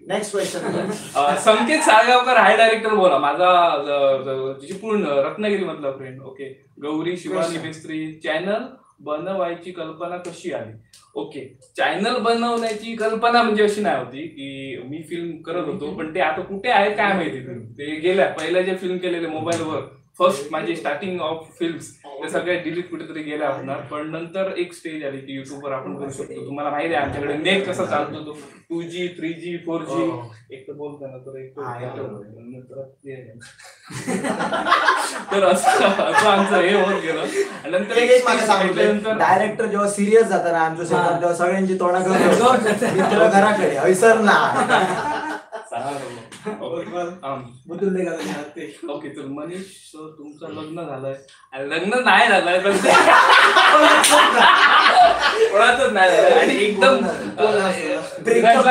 Next question. Sanket Salgaonkar hi director बोला. माझा चिपळूण रत्नागिरी मधला friend. Okay. Gauri Shivani Mistry. Channel बनवायची कल्पना कशी आली? ओके. चॅनल बनवण्याची कल्पना म्हणजे अशी नाही होती की मी फिल्म करत होतो पण ते आता कुठे आहे काय माहिती. ते गेल्या पहिल्या जे फिल्म केलेले मोबाईलवर फर्स्ट माझी स्टार्टिंग ऑफ फिल्म्स ते सगळे डिलीट कुठेतरी गेल्या असणार. पण नंतर एक स्टेज आली की युट्यूबवर आपण करू शकतो. तुम्हाला माहिती आहे आमच्याकडे नेट कसा चालतो तो 2G 3G 4G एक तर बोलताना तर एक तर असं आमचं हे होत गेलं. नंतर डायरेक्टर जेव्हा सिरियस जातात ना आमच्या सोबत तेव्हा सगळ्यांची तोंडा करून घराकडे हयसर ना. ओके. तर मनीष सर तुमचं लग्न झालंय. लग्न नाही झालंय पण कोणाचंच नाही झालंय आणि एकदम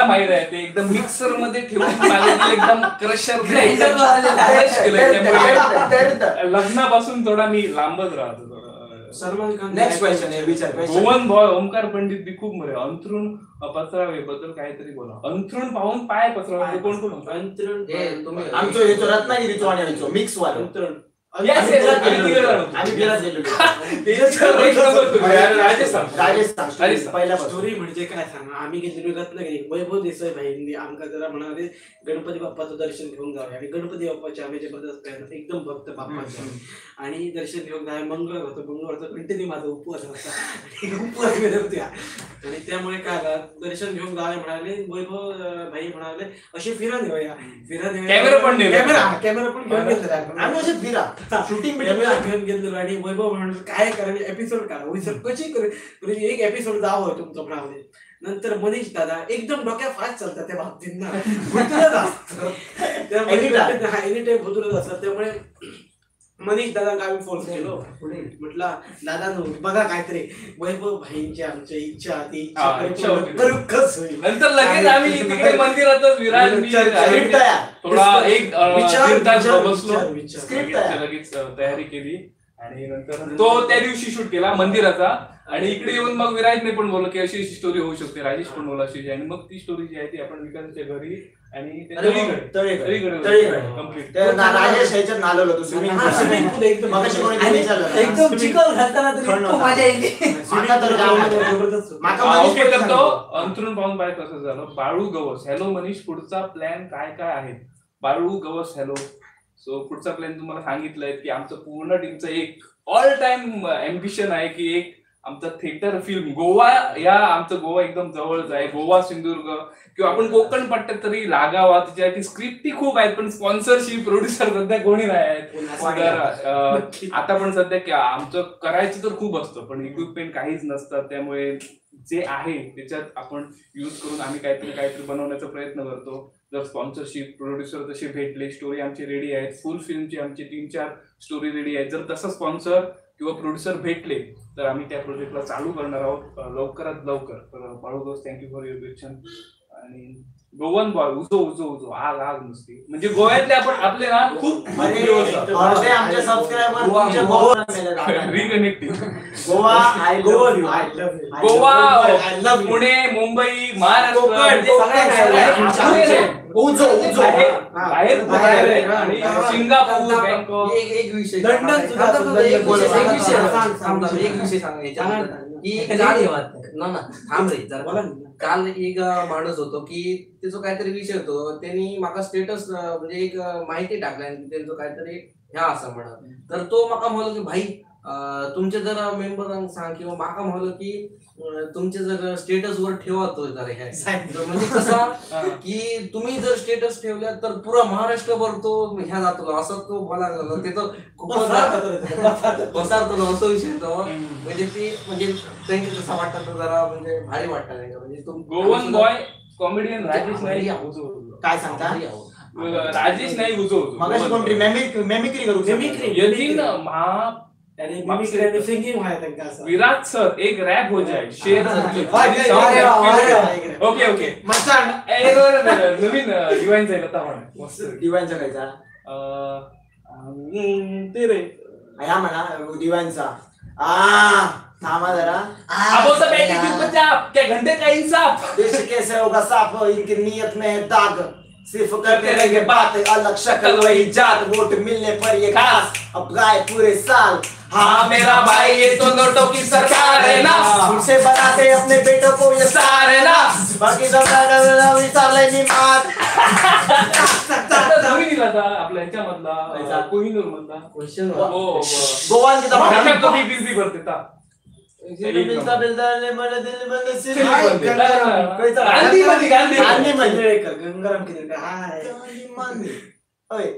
माहिती आहे ते एकदम मिक्सर मध्ये ठेवून एकदम क्रशर केलं. लग्नापासून थोडा मी लांबच राहतो. सलमान खान. नेक्स्ट क्वेश्चन विचार. भुवन बॉय ओमकार पंडित बी खूप मरे. अंथरुण पसरावे बद्दल काहीतरी बोला. अंथरुण पाहून पाय पसरावे कोण कोण होतं? अंतरण आमचो येतो रत्नागिरीचो आणि आमचो मिक्स वाला. अंतरण स्टोरी म्हणजे काय सांगा. आम्ही गेलेलो रत्नागिरी. वैभव देसाई भाईंनी आमका जरा म्हणाले गणपती बाप्पाचं दर्शन घेऊन जावे आणि गणपती बाप्पाचे आम्ही जबरदस्त एकदम भक्त बाप्पाचे आणि दर्शन घेऊन जावे. मंगळवार होतं. मंगळवारचा कंटिन्यू माझा उपवास होता उपवास केले होत्या आणि त्यामुळे काय दर्शन घेऊन जावे म्हणाले. वैभव भाई म्हणाले असे फिरा देऊया कॅमेरा पण घेऊन घेतला आम्ही असे फिरा शूटिंग घेऊन गेलो आणि वैभव म्हणून काय करावे एपिसोड करा कशी करू एक एपिसोड जावं तुमचं म्हणाले. नंतर मनीष दादा एकदम डोक्यात फास्ट चालतात त्या बाबतीत एनी टाइम भुतुरच असतात. त्यामुळे मनीष दादा आम्ही फोन केलो म्हटलं दादा बघा काहीतरी वैभव भाईंची आमच्या इच्छा ती नंतर लगेच आम्ही तिकडे मंदिरातच विराज थोडा एक बसलो लगेच तयारी केली आणि नंतर तो त्या दिवशी शूट केला मंदिराचा आणि इकडे येऊन मग विराजने पण बोललो की अशी स्टोरी होऊ शकते. राजेश पण बोलला अशी आणि मग ती स्टोरी जी आहे ती आपण विकासच्या घरी आणि राजेश ह्याच्यात नालवलं होतं स्विमिंग पूल एकदम चिखल घालताना अंतरून पाहून पाय कसं झालं. बाळू गवस. हॅलो मनीष पुढचा प्लॅन काय काय आहे? बाळू गवस हॅलो. सो पुढचा प्लॅन तुम्हाला सांगितलंय की आमचं पूर्ण टीमचं एक ऑल टाइम एम्बिशन आहे की एक आमचा थिएटर फिल्म गोवा आमचं गोवा एकदम जवळच आहे. गोवा सिंधुदुर्ग किंवा आपण कोकण पट्ट्यात तरी लागावा त्याची स्क्रिप्ट ती खूप आहेत पण स्पॉन्सरशिप प्रोड्युसर सध्या कोणी नाही आहेत. तर आता पण सध्या आमचं करायचं तर खूप असतं पण इक्विपमेंट काहीच नसतात. त्यामुळे जे आहे त्याच्यात आपण युज करून आम्ही काहीतरी बनवण्याचा प्रयत्न करतो. जर स्पॉन्सरशिप प्रोड्युसर तसे भेटले, स्टोरी आमची रेडी आहे, फुल फिल्मची आमची 3-4 स्टोरी रेडी आहे. जर तसं स्पॉन्सर किंवा प्रोड्युसर भेटले तर आम्ही त्या प्रोजेक्टला चालू करणार आहोत लवकरात लवकर. तर बाळू दोस्त थँक्यू फॉर युअर क्वेश्चन. आणि गोवन बॉय उजो आग नुसती म्हणजे गोव्यातले आपण आपले ना खूप अर्धे आमचे सबस्क्रायबर रिकनेक्टिंग गोवा पुणे मुंबई महाराष्ट्र बाहेर आणि सिंगापूर बँकॉक एक विषय थांब रे जरा. काल एक माणूस होतो की त्याचा काहीतरी विषय होतो त्यांनी माका स्टेटस म्हणजे एक माहिती टाकल्या त्यांचं काहीतरी ह्या असं म्हणत. तर तो माका म्हणलो की भाई तुमचे जर मेंबरांक सांग किंवा माका म्हणलं की तुमचे जर स्टेटस वर ठेवा तो जरा ह्या म्हणजे कसं की तुम्ही जर स्टेटस ठेवल्या तर पुरा महाराष्ट्रभर तो ह्या जातो असं तो बोला ते तर खूपच पसारतो असं विषय तो म्हणजे ते म्हणजे त्यांनी कसं वाटतं जरा म्हणजे भारी वाटतं नाही का म्हणजे गोवन बॉय कॉमेडियन राजेश नाही काय सांगता राजेश नहीं उजो मगाशी कोण मेमिक्री करू यदीन विराट सर एक रैप हो जाए शेर ओके ओके नवीन डिवाइन जाईल आता डिवाइनचा कायचा ते रे या म्हणा डिवाइनचा थांबा जरा अब तो बेटे की पंजाब क्या घंटे का इंसाफ देश कैसे होगा साफ इनकी नीयत में है दाग सिर्फ करते रहेंगे बात अलग शक्ल वही जात वोट मिलने पर ये खास अब गाए पूरे साल हाँ मेरा भाई ये तो नोटों की सरकार है ना उनसे बनाते अपने बेटों को ये सार है ना बाकी सब विचारले मात नवीन दिला था आपल्या ह्याच्यामधला कोहिनूर मधला क्वेश्चन गोवान की त्याच्यात तो बिझी करते ता मिलता मिलता ने मन दिल बंद सिर गांधी मध्ये गांधी मध्ये गंगाराम किती हाय गांधी मानी ओए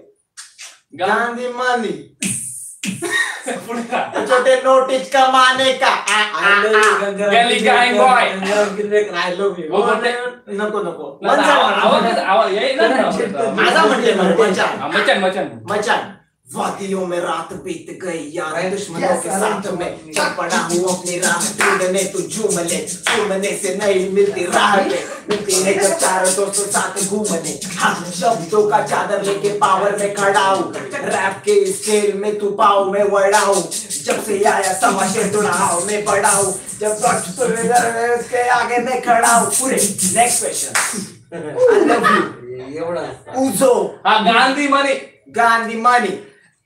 गांधी मानी छोटे नोटिस कमाने का गली गाय बॉय आय लव्ह यू वो बोलते नको नको आवाज यही ना माझा म्हणते मचान मचन मचन मचान वादियों में रात बीत गई यार दुश्मनों के साथ में चल पड़ा हूँ अपनी राह ढूंढने तू झूमने से नहीं मिलती राह मिलती है जब चारों दोस्तों साथ घूमने हम शब्दों का चादर लेके पावर में खड़ा हूँ रैप के स्केल में तू पाओ मैं बड़ा हूँ जब से आया समाशे तुड़ाओ मैं बड़ा हूँ जब के आगे मैं खड़ा हूँ पूरे next question I love you एवढा उजो हाँ गांधी मानी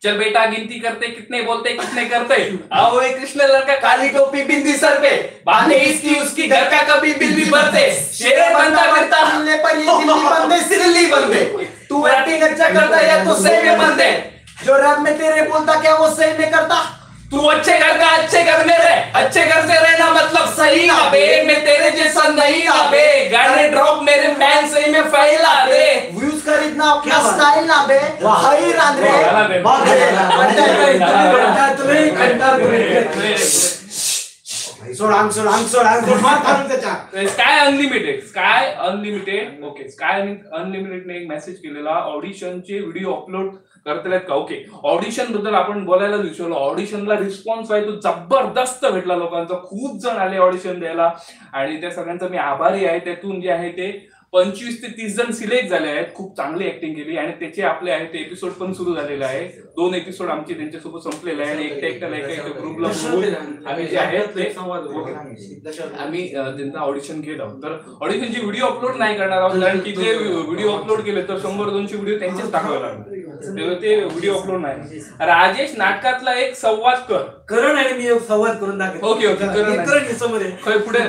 चल बेटा गिनती करते कितने बोलते कितने करते आओ एक कृष्ण लड़का काली टोपी बिंदी सर पे बातें इसकी उसकी घर का कभी बिल भी भरते शेर बनता करता मिलने पर ये दिल्ली बंदे सिरली बंदे तू एक्टिंग अच्छा करता या तो सही में बंदे जो रैप में तेरे बोलता क्या वो सही में करता तू अच्छे घर का अच्छे घर में रह अच्छे घर से रहना मतलब सही ना बे मैं तेरे जैसा नहीं ना बे गाने ड्रॉप मेरे फैन सही में फैला दे व्यूज खरीदना अपना स्टाइल ना बे हाई रांद्रे sky unlimited okay sky unlimited ने एक मेसेज केलेला ऑडिशनचे व्हिडिओ अपलोड करतायत का ओके ऑडिशन बद्दल आपण बोलायला विचारलो ऑडिशनला रिस्पॉन्स आहे तो जबरदस्त भेटला लोकांचा खूप जण आले ऑडिशन द्यायला आणि त्या सगळ्यांचा मी आभारी आहे त्यातून जे आहे ते 25 ते 30 जण सिलेक्ट झाले आहेत खूप चांगली ऍक्टिंग केली आणि त्याचे आपले आहे ते एपिसोड पण सुरू झालेले आहे 2 एपिसोड आमचे त्यांच्यासोबत संपलेले आहे आणि एकट्या ग्रुपला आम्ही जे आहे ते आम्ही त्यांचा ऑडिशन घेत आहोत तर ऑडिशनची व्हिडिओ अपलोड नाही करणार आहोत कारण की ते व्हिडिओ अपलोड केले तर 100-200 व्हिडिओ त्यांचेच टाकावे लागणार ते व्हिडिओ अपलोड नाही राजेश नाटकातला एक संवाद कर करण आणि मी संवाद करून दाखव ओके ओके करण समोर आहे पुढे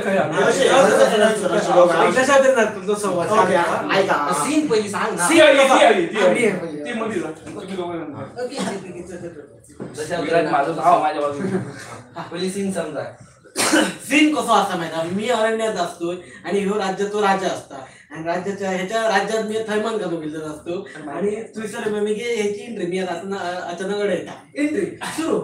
सीन पहिली सांग ना ती मध्ये माझं भाव माझ्या बाजूला पहिली सीन समजा सीन कसो असा माहिती मी अरण्यात असतोय आणि ह्यो राज्याचो राजा असता आणि ह्याच्या राज्यात मी थैमान घालून गेलेलो असतो आणि तुझ्या मी ह्याची एंट्री मी अचानक येता एंट्री सुरू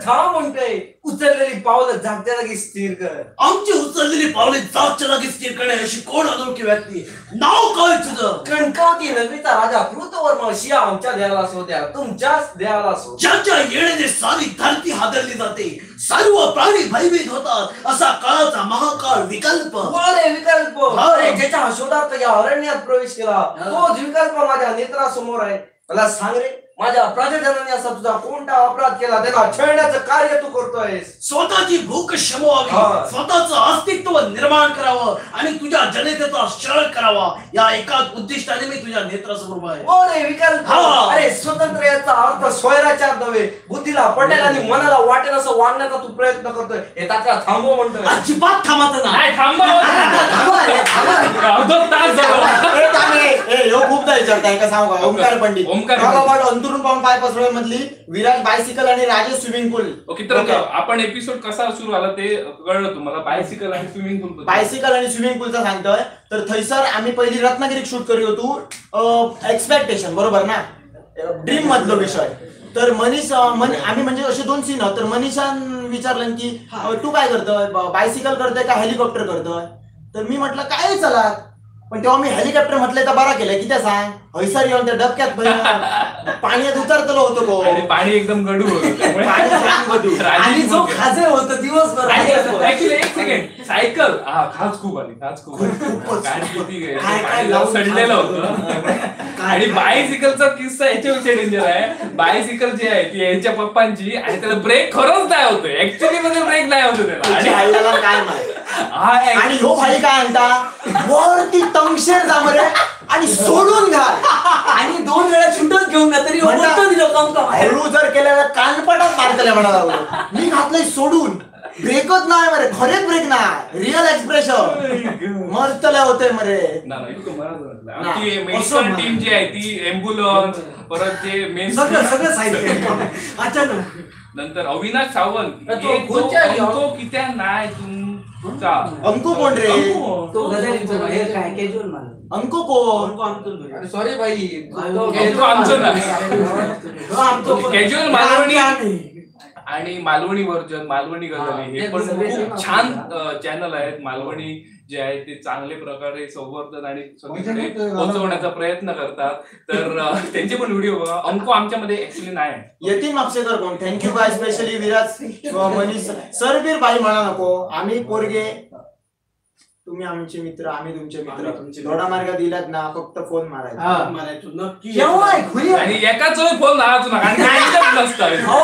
थांब म्हणतोय उचललेली पावलं जागच्या जागी स्थिर कर. आमची उचललेली पावले जागच्या जागी स्थिर करणे अशी कोण अनोळखी व्यक्ती नाव काय तुझं कणकवती नगरीचा राजा कृतवर्मा शिया आमच्या देवाला होत्या तुमच्याच देवाला असो. ज्याच्या येण्याने सारी धरती हादरली जाते सर्व प्राणी भयभीत होतात असा काळाचा महाकाळ विकल्प अरे विकल्प हा. अरे ज्याच्या शोधार्थ या अरण्यात प्रवेश केला तोच विकल्प माझ्या नेत्रासमोर आहे. मला सांग रे माझ्या प्रजाजनाने असा तुझा कोणता अपराध केला त्याला छळण्याचं कार्य तू करतोयस. स्वतःची भूक शमवावी हा. स्वतःचं अस्तित्व निर्माण करावं आणि तुझ्या जनतेचा छळ करावा या एकाच उद्दिष्टाने मी तुझ्या नेत्रासमोर आहे. अरे विकल्प हा. अरे स्वतंत्र याचा अर्थ स्वैराचार नव्हे बुद्धीला पटेल आणि मनाला वाटेल असं वागण्याचा तू प्रयत्न करतोय हे तात्या थांबव म्हणतोय. अजिबात थांबायचं नाही थांबा अर्धा तास झाला. ह्यो खूपदा विचारताय का सांगू का ओमकार पंडित ओमकार अंतरून पाहून पाय पसरवय मधली विराट बायसिकल आणि राजेश स्विमिंग पूल. ओके तर आपण एपिसोड कसा सुरू झाला ते कळलं तुम्हाला बायसिकल आणि स्विमिंग पूल. बायसिकल आणि स्विमिंग पूलचा सांगतोय तर थैसर आम्ही पहिली रत्नागिरीत शूट करी होतो एक्सपेक्टेशन बरोबर ना ड्रीम मधलो विषय. तर आम्ही म्हणजे असे 2 सीन तर मनीषान विचारलं की तू काय करतोय बायसिकल करतोय का हेलिकॉप्टर करतोय. तर मी म्हटलं काय चला पण तेव्हा मी हेलिकॉप्टर म्हटलंय तर बरा केलंय किती सांग हैसर येऊन त्या डबक्यात पाण्यात उतरतलो होतो को पाणी एकदम गडू होतं आणि जो खाजे होत दिवसभर ऍक्च्युली एक सेकंड सायकल खास खूप आली सडलेलं होतं. आणि बायसिकलचा किस्सा याच्यापेक्षा डेंजर आहे. बायसिकल जी आहे ती यांच्या पप्पांची आणि त्याला ब्रेक खरंच नाही होतो ऍक्च्युली मध्ये ब्रेक नाही होतो त्याला काय माहिती. आणि ह्यो भाई काय म्हणता वरती तंगशेर जामरे आणि सोडून घाल आणि 2 वेळा छुटच घेऊन जा तरी हळू जर केल्यावर कानपटात मारतले म्हणा मी घातलंय सोडून ब्रेकच नाही मरे खरेच ब्रेक नाही रिअल एक्सप्रेशन मरतले होते मरे. मेडिकल टीम जी आहे ती एम्ब्युलन्स परत जे मेन सगळं साहित्य अचानक नंतर अविनाश सावंत कित्या नाही तुमचा अंकू कोण रे तो काय कॅज्युअल मानला अंकू कोण सॉरी भाई कॅज्युअल मालवणी आणि मालवणी व्हर्जन मालवणी गजल हे पण खूप छान चॅनल आहेत. मालवणी जे आहे ते चांगले प्रकारे संवर्धन आणि सगळीकडे पोहोचवण्याचा प्रयत्न करतात. तर त्यांचे पण व्हिडिओ बघा. अंकु आमच्यामध्ये ऍक्च्युली नाही यतीन मापसेकर कोण thank you bye specially Viraj Manish सरबीर बाई म्हणा नको आम्ही पोरगे तुम्ही आमचे मित्र आम्ही तुमचे मित्र थोडा मार्ग दिलात ना फक्त फोन मारायचा नक्की आणि एकाच वेळी फोन लावायचो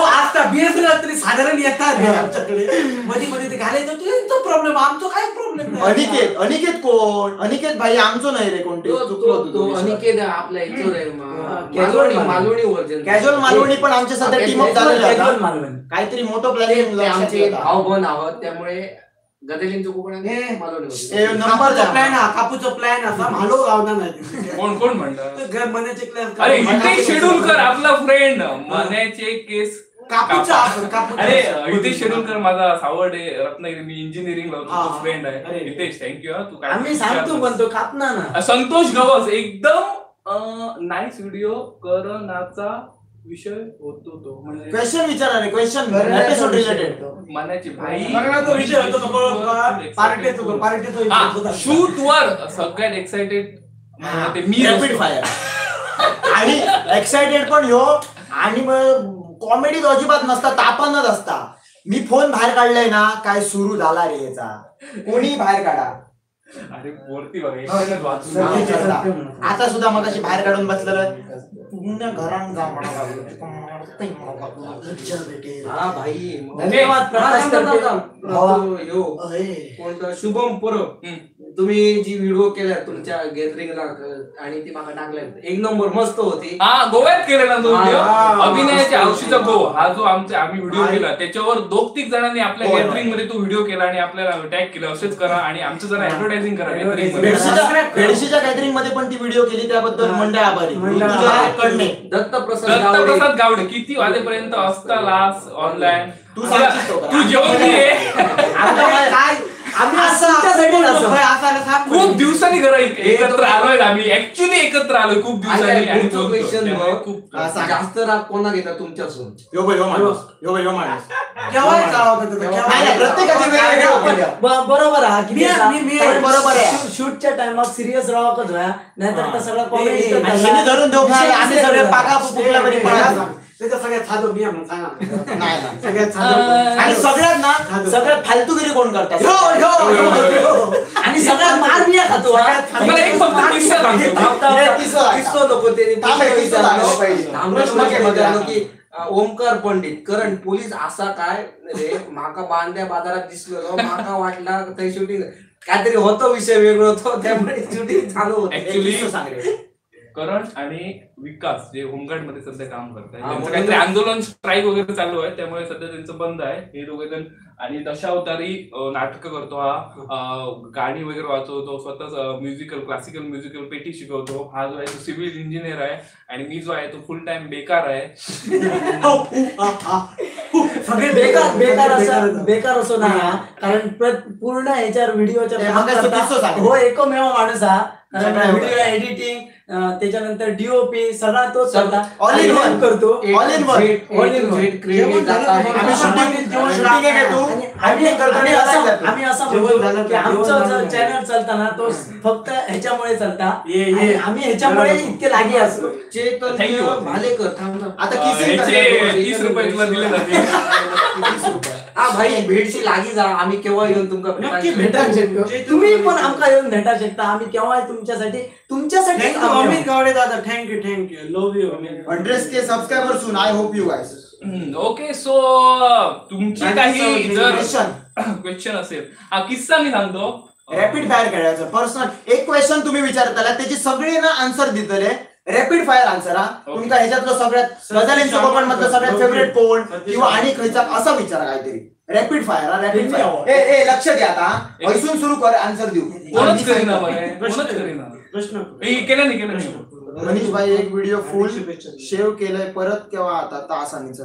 आता बीएस रात्री साधारण येतात आमच्याकडे मध्ये मध्ये ते घालायचं तो प्रॉब्लेम आमचा काय प्रॉब्लेम अनिकेत कोण अनिकेत भाई आमचो नाही रे कोणते अनिकेत आपल्या मालवणी व्हर्जन कॅज्युअल मालवणी पण आमच्या सध्या टीम अप झालेलं काहीतरी मोठं प्लॅनिंग आमचे भाऊ बहीण आहोत त्यामुळे गदेलींचं कोकणात नंबरचा प्लॅन हा कापूचा प्लॅन असा भालो गावना नाही कोण कोण म्हणलं मनाचे क्लास अरे हितेश शेड्यूलकर आपला फ्रेंड मनाचे केस अरे हितेश शेड्यूलकर माझा सावड आहे रत्नागिरी मी इंजिनिअरिंग लावतो फ्रेंड आहे. हितेश थँक्यू तू काय आम्ही सांगतो म्हणतो कापना ना. संतोष गवस एकदम नाईस व्हिडिओ करण्याचा विषय होतो तो म्हणजे क्वेश्चन विचारा रे क्वेश्चन एपिसोड रिलेटेड मनाची भाई विषय होतो तो पार्टीचा शूट वर सगळ्यात एक्साइटेड ते मी रॅपिड फायर आणि एक्साइटेड पण ह्यो आणि कॉमेडीत अजिबात नसता तापणच असता. मी फोन बाहेर काढलाय ना काय सुरू झाला रे याचा कोणी बाहेर काढा. अरे वरती बघा आता सुद्धा मग अशी बाहेर काढून बसलेलं पुण्य घरात जा धन्यवाद शुभम परब तुम्ही जी व्हिडिओ केल्या तुमच्या गॅदरिंगला आणि ती माका टाकल्यात एक नंबर मस्त होती. हा गोव्यात केलेला तो व्हिडिओ हा. अभिनयाच्या हौशीचा गो हा जो आम्ही व्हिडिओ केला त्याच्यावर 2-3 जणांनी आपल्या गॅदरिंग मध्ये तो व्हिडिओ केला आणि आपल्याला टॅग केला. असेच करा आणि आमचं जरा ऍडव्हर्टायझिंग करा gathering मध्ये. बेडशीच्या गॅदरिंग मध्ये पण ती व्हिडिओ केली त्याबद्दल मंडळ आभारी. तुझ्या कडणे दत्तप्रसाद गावडे किती वाजेपर्यंत असतालास ऑनलाईन तू सांगशील तो करा. तू जेवण घे. आम्ही असं तुमच्यासाठी नसतो. खूप दिवसांनी घरा एकत्र आलोय आम्ही ऍक्च्युली एकत्र आलोय खूप दिवसांनी आणि पुढचं question त्यामुळे बघ. खूप जास्त राग कोणा घेता तुमच्यासून? यो माणूस केव्हा चालवतात ते? नाही, नाही, प्रत्येकाची वेगवेगळी opinion. बरोबर आहे की मी बरोबर आहे. शूटच्या टाइमात सिरियस राहावं व्हाय नाहीतर तर सगळं कॉमेडी आणि हिने धरून देऊ काय, आम्ही सगळे पाका पुकला बरी पळायचो. त्याच्या सगळ्यात साधो मी म्हणून सांगा नाही, नाही. सगळ्यात साधो आणि सगळ्यात ना सगळ्यात फालतूगिरी कोण करतात? आणि सगळ्यात मार मी खातो हा. मला एक फक्त किस्सा सांगतो. किस्सा नको ते थांब, एक किस्सा सांगायला पाहिजे. प्रश्न केला की ओमकार पंडित करंट पोलीस असा काय रे माका बांध्या बाजारात दिसलो माका वाटला ते शूटिंग काहीतरी होतं विषय वेगळं होतं त्यामुळे शूटिंग चालू होतं. ऍक्च्युली करण आणि विकास जे होमगार्ड मध्ये सध्या काम करतात हा, त्यांचं काहीतरी आंदोलन स्ट्राईक वगैरे चालू आहे त्यामुळे सध्या त्यांचं बंद आहे. हे दोघे जण आणि दशावतारी नाटकं करतो हा, गाणी वगैरे वाचवतो, स्वतः म्युझिकल क्लासिकल म्युझिकल पेटी शिकवतो. हा जो आहे तो सिव्हिल इंजिनियर आहे आणि मी जो आहे तो फुल टाइम बेकार आहे. सगळे बेकार असो ना कारण पूर्ण ह्याच्यावर व्हिडिओच्या हो एकमेव माणूस हा व्हिडिओ एडिटिंग त्याच्यानंतर डीओपी सगळा तोच करता. All in one. करतो All in one. आम्ही असं म्हणतो की आमचं चॅनल चालताना तो फक्त ह्याच्यामुळे चालता आणि आम्ही ह्याच्यामुळे इतके लागी असतो. Thank you. भालेकर थांब ना. आता किसिंग ह्याचे 30 रुपये तुला दिले जाते. हा भाई भेटशी लागी जा आम्ही केव्हा येऊन नक्की तुमका भेटा शकतो. तुम्ही पण आमका येऊन भेटा शकता. आम्ही केव्हा तुमच्यासाठी अमित गावडे दादा thank you love you Amit. 100K subscriber soon. I hope you guys. Okay so तुमची काही जर क्वेश्चन असेल हा किस्सा मी सांगतो. रॅपिड फायर खेळायचं पर्सनल एक क्वेश्चन तुम्ही विचारताला त्याची सगळी ना आन्सर दितले. रॅपिड फायर आन्सर हा तुमका ह्याच्यातलं सगळ्यात गजालींच्या कोकण मधलं सगळ्यात फेवरेट कोण किंवा आणि खयचा असा विचारा काहीतरी. रॅपिड फायर हा रॅपिड फायर. ए लक्ष द्या आता ऐसून सुरू कर आन्सर देऊ. कोणच करीना बरं, कोणच करीना. प्रश्न केलं नाही. मनीष भाई एक व्हिडिओ फुल शेव केलंय परत केव्हा आता तासानीच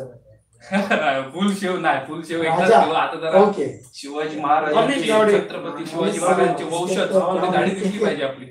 फुल शेव नाही फुल शेव एकदाच राजा. केलं. आता जरा ओके शिवाजी अमित महाराजांचे गावडे. छत्रपती शिवाजी महाराजांचे वंशज थोडी दाढी दिसली पाहिजे आपली.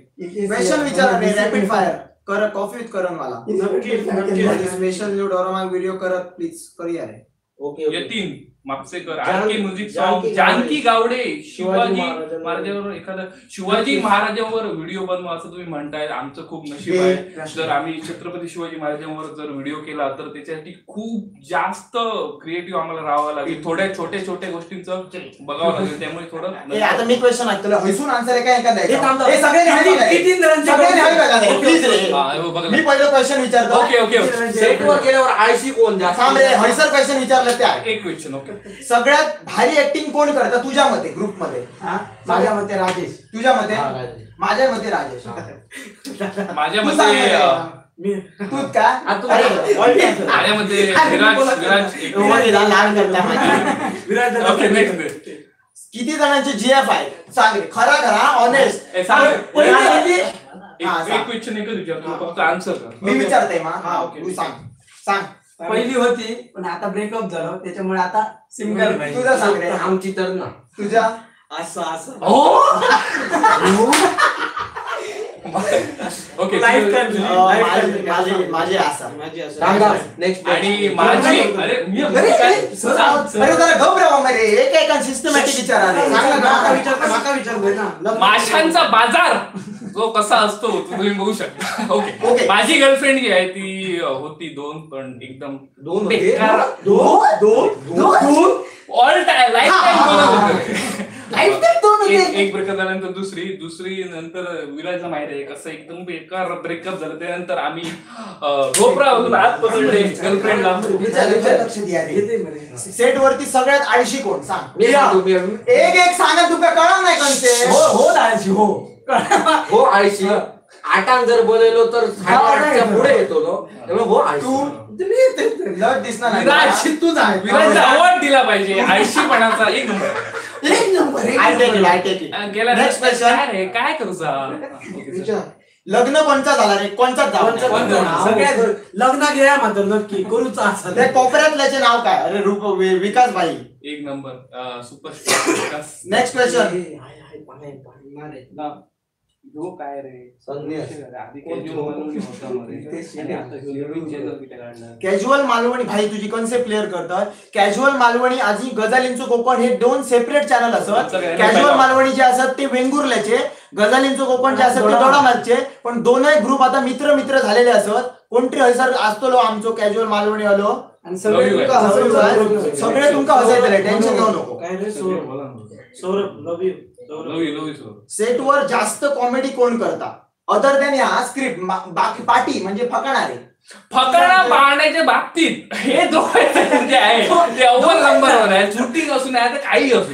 क्वेश्चन विचारा रॅपिड फायर कर कॉफी विथ करण मला नक्की स्पेशल न्यू डोरामा व्हिडिओ करत प्लीज करूया रे. Okay Yatin Mapsekar Janaki- RK music song Janaki Janaki Gawde Shivaji महाराजांवर- महाराजांवर एखादा शिवाजी महाराजांवर व्हिडिओ बनवा असं तुम्ही म्हणताय. आमचं खूप नशीब आहे जर आम्ही छत्रपती शिवाजी महाराजांवर जर व्हिडिओ केला तर त्याच्यासाठी खूप जास्त क्रिएटिव्ह आम्हाला राहावं लागेल. थोड्या छोट्या छोट्या गोष्टींचं बघावं लागेल त्यामुळे ए, आता थोडं मी क्वेश्चन ऐकलं हैसून आन्सर आहे काय हे थांब, थांब. सगळ्यांनी हवी का रे? किती जणांचे सगळ्यांनी हवी का रे? Please रे. हा, हे बघ मी पहिलं क्वेश्चन विचारतो. ओके ओके ओके सेटवर गेल्यावर आळशी कोण थांब रे जास्त हैसर क्वेश्चन विचारलं ते आहे. एक क्वेश्चन ओके सगळ्यात भारी ऍक्टिंग कोण करतं तुझ्या मते ग्रुप मध्ये? माझ्या मते राजेश. तुझ्या मते? हा, राजेश. माझ्या मते राजेश. माझ्या तू सांग मते रे. तूच का? तू अरे, माझ्या मते विराज लहान करता माझी. ओके नेक्स्ट किती जणांचे जीएफ आहे सांग रे. खरा खरा ऑनेस्ट. एक क्वेश्चन एकच विचारतो फक्त आन्सर कर. मी विचारते मा. हा, ओके. तू सांग सांग. पहिली होती पण आता ब्रेकअप झालं त्याच्यामुळे आता सिंगल तुझं सांग रे. आमची तर ना तुझ्या असं ओके माझे असा. नेक्स्ट आणि माझी अरे मी काय अरे जरा घबराव रे. एक सिस्टमॅटिक विचारा रे. सांग ना. माका विचारतोय ना माशांचा बाजार जो कसा असतो तो तुम्ही बघू शकता. Okay okay. माझी गर्लफ्रेंड जी आहे ती होती 2 पण एकदम दोन बेकार दोन all time life time Lifetime दोन होते. एक ब्रेकअप झाल्यानंतर दुसरी नंतर विराजला माहिती आहे कसं एकदम बेकार ब्रेकअप झालं त्यानंतर आम्ही झोपरावरून हात पकडले गर्लफ्रेंडला. लक्ष द्या रे. सेट वरती सगळ्यात आळशी कोण सांग? मी सांगतो, एक एक सांगा तुका कळा नाही कोणते. हो दाजी हो. हो आळशी. आटांग जर बोललो तर 8:30च्या पुढे येतो तो. त्यामुळे हो आळशी. लट दिसणार नाही. विराज तूच आहे. विराजला अवॉर्ड दिला पाहिजे आळशीपणाचा एक नंबर. एक number I take it, I take it. गेला Next question. काय रे, काय करूचा? लग्न कोणचा झाला रे? कोणचाच झाला नाही. सगळ्यात लग्न घ्या मात्र नक्की करूचा असं त्या कोपऱ्यातल्याचे नाव काय? अरे रूप विकास भाई. एक नंबर सुपरस्टार. Next question. जो काय रे आधी casual मालवणी होता मध्ये. आणि आता ह्यो नवीन channel किती काढला. कॅज्युअल मालवणी भाई तुझी कन्सेप्ट क्लिअर करतात. कॅज्युअल मालवणी आधी गजालींचो कोकण हे 2 सेपरेट चॅनल असत. कॅज्युअल मालवणी जे असत ते वेंगुर्ल्याचे, गजालींचो कोकण जे असत ते दोडामार्गचे. पण दोनही ग्रुप आता मित्र मित्र झालेले असत. कोणतरी हयसर असतो आमचो कॅज्युअल मालवणी आलो आणि सगळे Love you तुका guys. हसवतात. सगळे तुमका हसायचे टेन्शन घेऊ नको. काय रे सौरभ लव you. Love you, love you, sir. सेटवर जास्त कॉमेडी कोण करता? अदर दॅन हा स्क्रिप्ट बाकी पार्टी म्हणजे फकणारे. फकाणा पाळण्याच्या बाबतीत हे दोघं जे आहे ते अव्वल नंबरवर आहे. शूटिंग असून आहे तर काही असू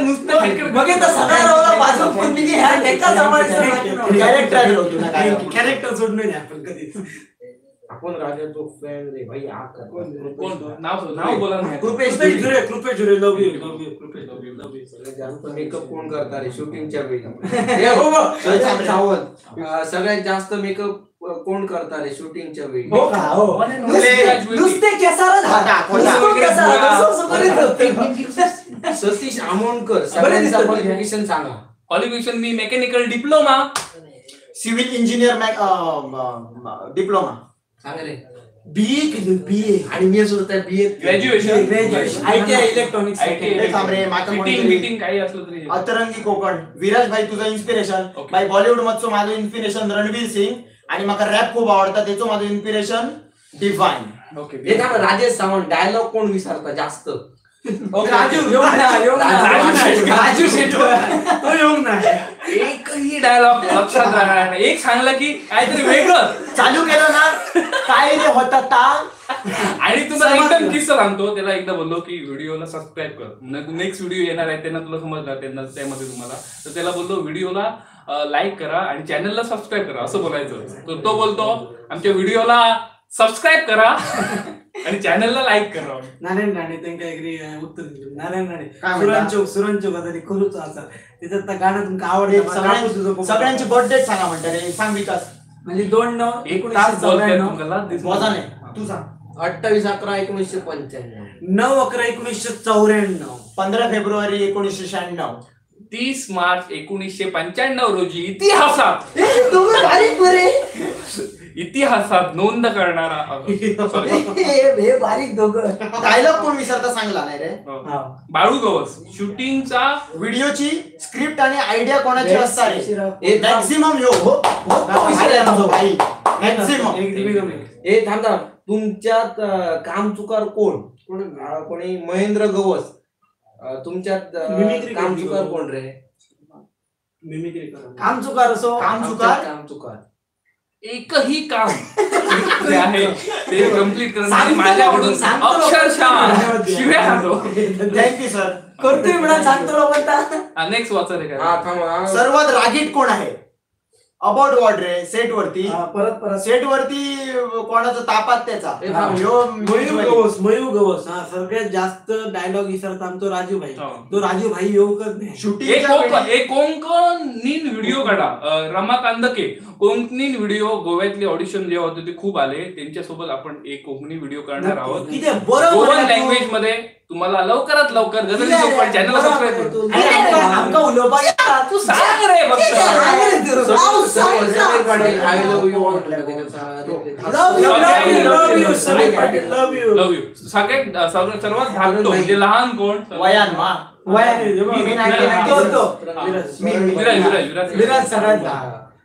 नुसतं cricket बघितलं सगळ्या रोला बाजू पण मी ह्या एका सांभाळायचं कॅरेक्टर होतो ना काय. कॅरेक्टर सोडून नाही आपण कधीच. आपण राजाचो फॅन रे भाई. कोण नाव बोला ना. कृपेश कृपेश झुरे लव यू लव यू. जास्त मेकअप कोण करता रे शूटिंगच्या वेळी? सावंत. सगळ्यात जास्त मेकअप कोण करता रे शूटिंगच्या वेळी? हो का हो. नुसते केसारच सतीश आमोणकर. सगळ्यांचा क्वालिफिकेशन सांगा. क्वालिफिकेशन मी mechanical diploma. Civil engineer diploma. सांग रे. बीए केली बीए. आणि मी सुद्धा BA graduation. ITI electronics. Fitting काही असलं तरी. अतरंगी कोकण. विराज भाई तुझं इन्स्पिरेशन. Okay. भाई बॉलिवूड मधचं माझं इन्स्पिरेशन रणवीर सिंग. आणि मला रॅप खूप आवडतं त्याचं माझं इन्स्पिरेशन डिवाइन. ओके. हे थांब, राजेश सावंत. डायलॉग कोण विसरता जास्त? राजू शेट्टी. तो येऊन नाही. एकही डायलॉग लक्षात राहणार नाही. एक सांगला की काहीतरी वेगळं चालू केलं ना काय रे होता ता. आणि तुम्हाला एकदम किस्सा सांगतो. त्याला एकदा बोललो की व्हिडिओला सबस्क्राईब कर. नेक्स्ट व्हिडिओ येणार आहे त्यांना तुला समजणार त्यांना त्यामध्ये तुम्हाला. तर त्याला बोललो व्हिडिओला लाईक करा आणि चॅनलला सबस्क्राईब करा असं बोलायचं. तर तो बोलतो आमच्या व्हिडिओला सबस्क्राईब करा आणि चॅनलला लाईक करा. नारायण राणे त्यांना एक उत्तर दिलं. नारायण राणे काय म्हणता? सुरांचो कधी करूच असं त्याच्यात त्या गाणं तुमका आवडतं. सगळ्यांची बर्थडे सांगा म्हणतात रे. सांग विकास. म्हणजे 2/9 एक तास बोलतोय 1994. तुम्हाला. मजा नाही तू सांग. 28/11/1995. 9/11/1994. 15 फेब्रुवारी 1996. 30 मार्च 1995 रोजी इतिहासात इतिहासात नोंद करणारा हे बारीक दोघं. डायलॉग कोण विसरता सांगला नाही रे. बाळू गवस. शूटिंगचा व्हिडिओची स्क्रिप्ट आणि आयडिया कोणाची असतात रे? एक मॅक्सिमम मॅक्सिमम. हे थांबता. तुमच्यात काम चुकार कोण? कोणी महेंद्र गवस. तुमच्यात मिमिक्री काम करतो. चुकार कोण रे? मिमिक्री करा. काम चुकार असो. काम चुकार. काम चुकार. एकही काम जे आहे ते कम्प्लीट करण्यासाठी माझ्याकडून अक्षरशः शिव्या खातो. Thank you sir. करतोय म्हणा सांगतो म्हणता. नेक्स्ट वाचा रे हा काय. थांबा. सर्वात रागीट कोण आहे? About what ray. सेट वरती. परत सेट वरती कोणाचा तापात त्याचा. हे थांब. मयूर गवस हा सगळ्यात जास्त डायलॉग विसरता आमचा राजू भाई. हो. तो राजू भाई येऊकच नाही. एक कोंकणीन व्हिडिओ काढा. रमाकांदके कोंकणीन व्हिडिओ. गोव्यातले ऑडिशन जे होते ते खूप आले. त्यांच्यासोबत आपण एक कोकणी व्हिडिओ करणार आहोत किती बरं गोवन बोलला तू. लँग्वेज मध्ये. तुम्हाला लवकरात लवकर गजल चॅनलला सबस्क्राईब करू. आमका उलोबा तू सांग रे फक्त. Sameer Patil I love you all. Love you. Love you. सर्वात धाकटो म्हणजे लहान कोण? वयान मा. विराज सगळ्यात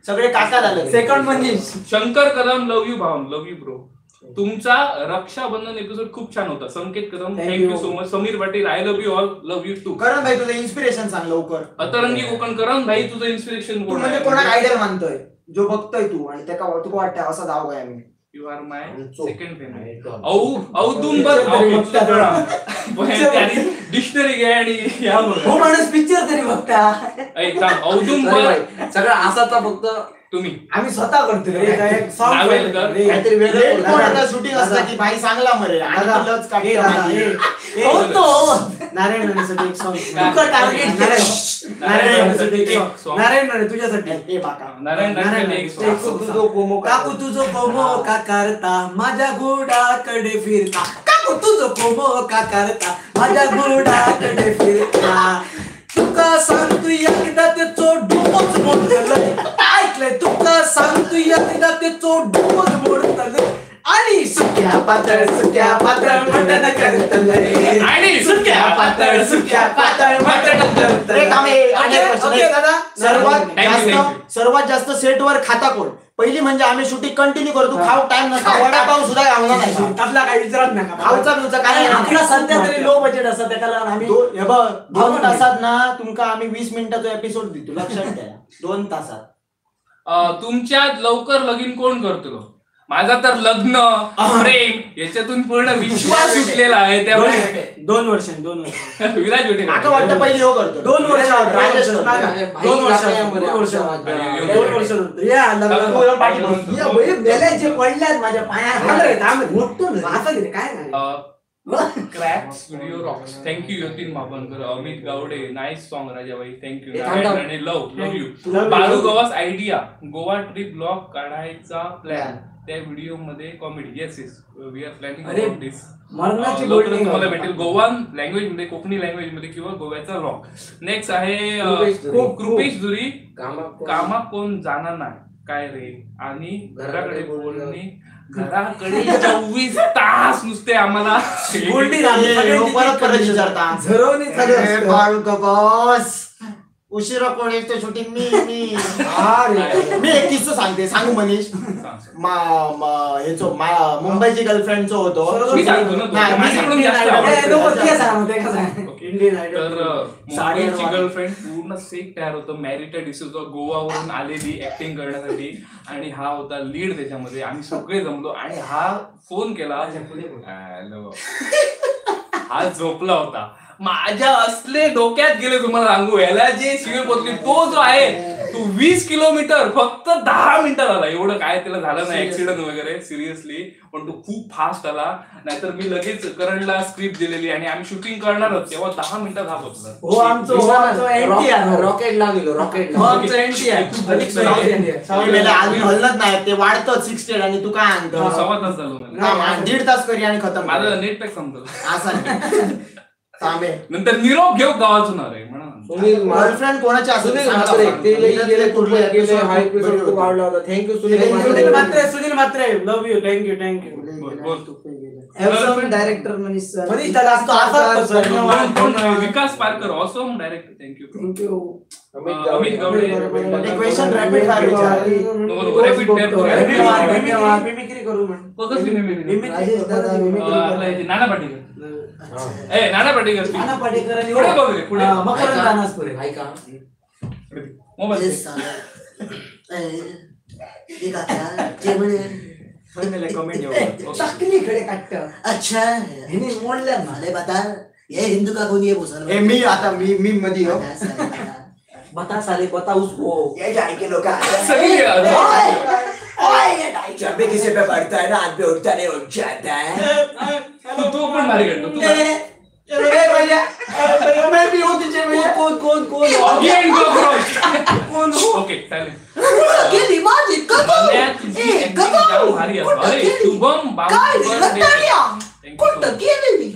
सगळे काका झाले. सेकंड म्हणजे शंकर कदम. लव यू भाव. लव यू ब्रो. तुमचा रक्षाबंधन एपिसोड खूप छान होता. संकेत Kadam Thank thank you you. So much. Sameer Patil I love you all, love you to. करण भाई तुझं इन्स्पिरेशन सांग लवकर. अतरंगी कोकण करण भाई तुझं इन्स्पिरेशन तू कोण म्हणजे कोणाला आयडियल मानतोय जो बघतोय तू आणि त्याका तुका वाटतं असा जाऊ काय आम्ही. यू आर माय चोप. Second favourite. डिक्शनरी घ्या आणि या बघा. हो माणूस पिक्चर तरी बघता. औदुंबर सगळा असाचा फक्त तुम्ही आम्ही स्वतः करतोय. नावेलकर. काहीतरी वेगळं शूटिंग असतं की भाई चांगला मरे आणि दादा, लच काढतो. ए दादा, ए, हो तो नारायण राणेसाठी एक सॉंग. तुका टार्गेट नारायण राणेसाठी एक song. नारायण राणे तुझ्यासाठी. ए बाका नारायण नारायण एक राणे. song. तुझो कोमो काकू तुझो कोमो का करता माझ्या घोडाकडे फिरता. काकू तुझो कोमो का करता माझ्या घोडाकडे फिरता. तुका सांग तू एकदा ते डोंबच मोडतलंय. ऐकलंय तुका सांग तू एकदा ते डोंबच मोडतलंय. आणि सुक्या पातळ मटण करतलंय. आणि सुक्या पातळ मटण करतलंय. एक आम्ही आणि एक प्रश्न. ओके दादा. Thank you. सर्वात जास्त सेटवर खाता कोण. पहिली म्हणजे आम्ही शूटिंग कंटिन्यू करतो. खाऊ टाइम नसता. वडापाव सुद्धा घालणार नाही. आपला काही विचारत नका. खाऊचा बिवचा काय नाही. आपला सध्या तरी लो बजेट असं त्याला आम्ही हे बघ 2 तासात ना तुमका आम्ही 20 मिनिटाचा एपिसोड देतो. लक्षात ठेवा 2 तासात. तुमच्यात लवकर लगीन कोण करतो. माझा तर लग्न प्रेम याच्यातून पूर्ण विश्वास सुटलेला आहे. त्यामुळे 2 वर्ष विराज भेटे आता वाटतं पहिली हो करतो. 2 वर्ष राजेश 2 वर्ष या बेलाचे पडल्यात माझ्या पायात. काय नाही cracks video rocks. Thank you Yatin Mapankar, Amit Gawde nice song Rajabai thank you. आणि love you. Balu Gawas idea Goa trip blog काढायचा प्लॅन. त्या व्हिडिओ मध्ये comedy. Yes yes we are planning about this. मरणाची लवकरच तुम्हाला भेटेल गोवान लँग्वेज मध्ये, कोकणी लँग्वेज मध्ये किंवा गोव्याचा रॉक. नेक्स्ट आहे कृपेश दुरी. कामा कोण जाणार नाही काय रे. आणि घराकडे बोलणे. घराकडे 24 तास नुसते आम्हाला बोलणी परत परत विचारता. झरवणी चालू असतं. बाळू बॉस उशिरा कोण येतो शूटिंग. मी एक किस्सा सांगू मनीष. मुंबईची गर्लफ्रेंडचं होतो. मी सांगतो ना, नाही, माझ्याकडून जास्त आवडतं. तर मुंबईची गर्लफ्रेंड पूर्ण सेट तयार होतं. मॅरिटा डिसूजा गोवावरून आलेली ऍक्टिंग करण्यासाठी आणि हा होता लीड त्याच्यामध्ये. आम्ही सगळे जमलो आणि हा फोन केला. हॅलो. हा झोपला होता. माझ्या असले डोक्यात गेले तुम्हाला सांगू. याला जे शिवे पोचले तो जो आहे तो 20 किलोमीटर फक्त 10 मिनिटात आला. एवढं काय त्याला झालं नाही ऍक्सिडेंट वगैरे सिरियसली, पण तो खूप फास्ट आला. नाहीतर मी लगेच करणला स्क्रिप्ट दिलेली आणि आम्ही शूटिंग करणारच तेव्हा 10 मिनिटात हा पोचला. हो आमचं रॉकेट लागलो रॉकेट. अजून हलत नाही ते वाढतं 6 आणि तू काय आणतो. 1.25 तास झालो मला. 1.5 तास करी आणि खतम. माझं नेट पॅक संपलं. असं तांबे. नंतर निरोप घेऊ गावातून आले म्हणा. गर्लफ्रेंड कोणाची असेल खूप आवडला होता. Thank you Sunil Matre love you. Thank you director Manish Vikas Parkar awesome director thank you. Amit Gawde question rapid fire विचार. धन्यवाद. मिमिक्री करू नाना पाटीकर. नाना पाटीकर नाना पाटेकर आणि पुढे बघ रे, पुढे. मकरंद रानसपुरे. ऐका मोबाईल टकलीकडे काटत. अच्छा हिने मोडल्या ना. अरे बता ये हिंदू का कोण ये मुसलमान. मी आता मी मध्ये हो. बता साले बता उसको. ये जाए के लोग सगळी जब भी किसी पे पड़ता है ना आदमी उठता नहीं उठ जाता है. तू पण भारी करतो तू. मैं भी हूँ तुझे भैया. कोण Again cockroach. कोण हो. ओके चालेल. गेली माझी जाम भारी असतो. अरे शुभम काय रे, रत्नागिऱ्या? Thank you. कोणतं गेलेली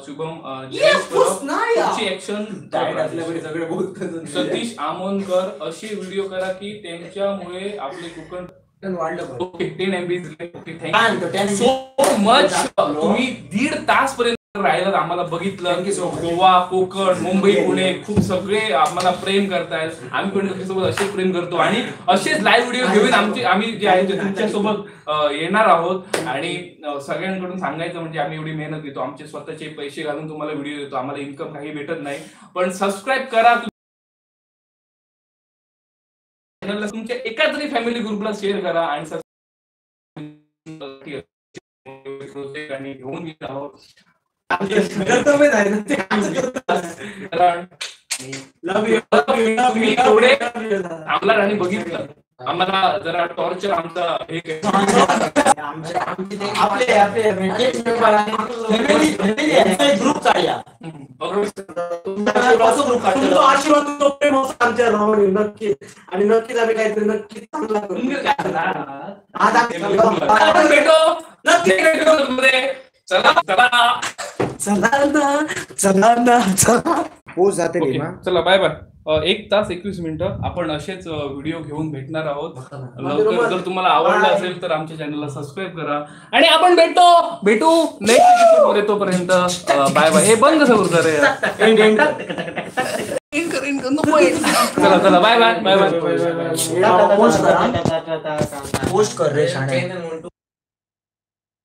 शुभम ये फुसनाळ्या. ऍक्शन सगळे बहुत सतीश आमोनकर. अशी व्हिडिओ करा की त्यांच्यामुळे आपले कोकण वाढलं. Okay 10 MB. काय म्हणतो, 10 MB? So much. तुम्ही 1.5 तास पर्यंत राहिलं आम्हाला बघितलं. Thank you so much. Goa, Konkan, Mumbai, Pune खूप सगळे आम्हाला प्रेम करतायत. आम्ही पण तुमच्यासोबत असेच प्रेम करतो आणि असेच लाईव्ह व्हिडिओ घेऊन आम्ही जे आहे ते तुमच्यासोबत येणार आहोत. आणि सगळ्यांकडून सांगायचं म्हणजे आम्ही एवढी मेहनत घेतो, आमचे स्वतःचे पैसे घालून तुम्हाला व्हिडिओ देतो, आम्हाला इन्कम काही भेटत नाही. पण सबस्क्राईब करा, चॅनलला तुमच्या एका तरी फॅमिली ग्रुपला शेअर करा आणि प्रोजेक्ट आणि घेऊन गेलो आहोत. तुम्ही एवढे आम्हाला आणि बघितलं, आम्हाला जरा टॉर्चर आमचा हे ग्रुप काढूया. आशीर्वाद नक्की आणि नक्कीच आम्ही काहीतरी नक्कीच चांगला चला बाय बाय. 1 तास 21 मिनिटं आपण असेच व्हिडिओ घेऊन भेटणार आहोत लवकर. जर तुम्हाला आवडलं असेल तर आमच्या चॅनलला सबस्क्राईब करा आणि आपण भेटू नेक्स्ट एपिसोड मध्ये. तोपर्यंत बाय बाय. हे बंद कसं करतो रे? चला बाय बाय. पोस्ट कर रे शाणे.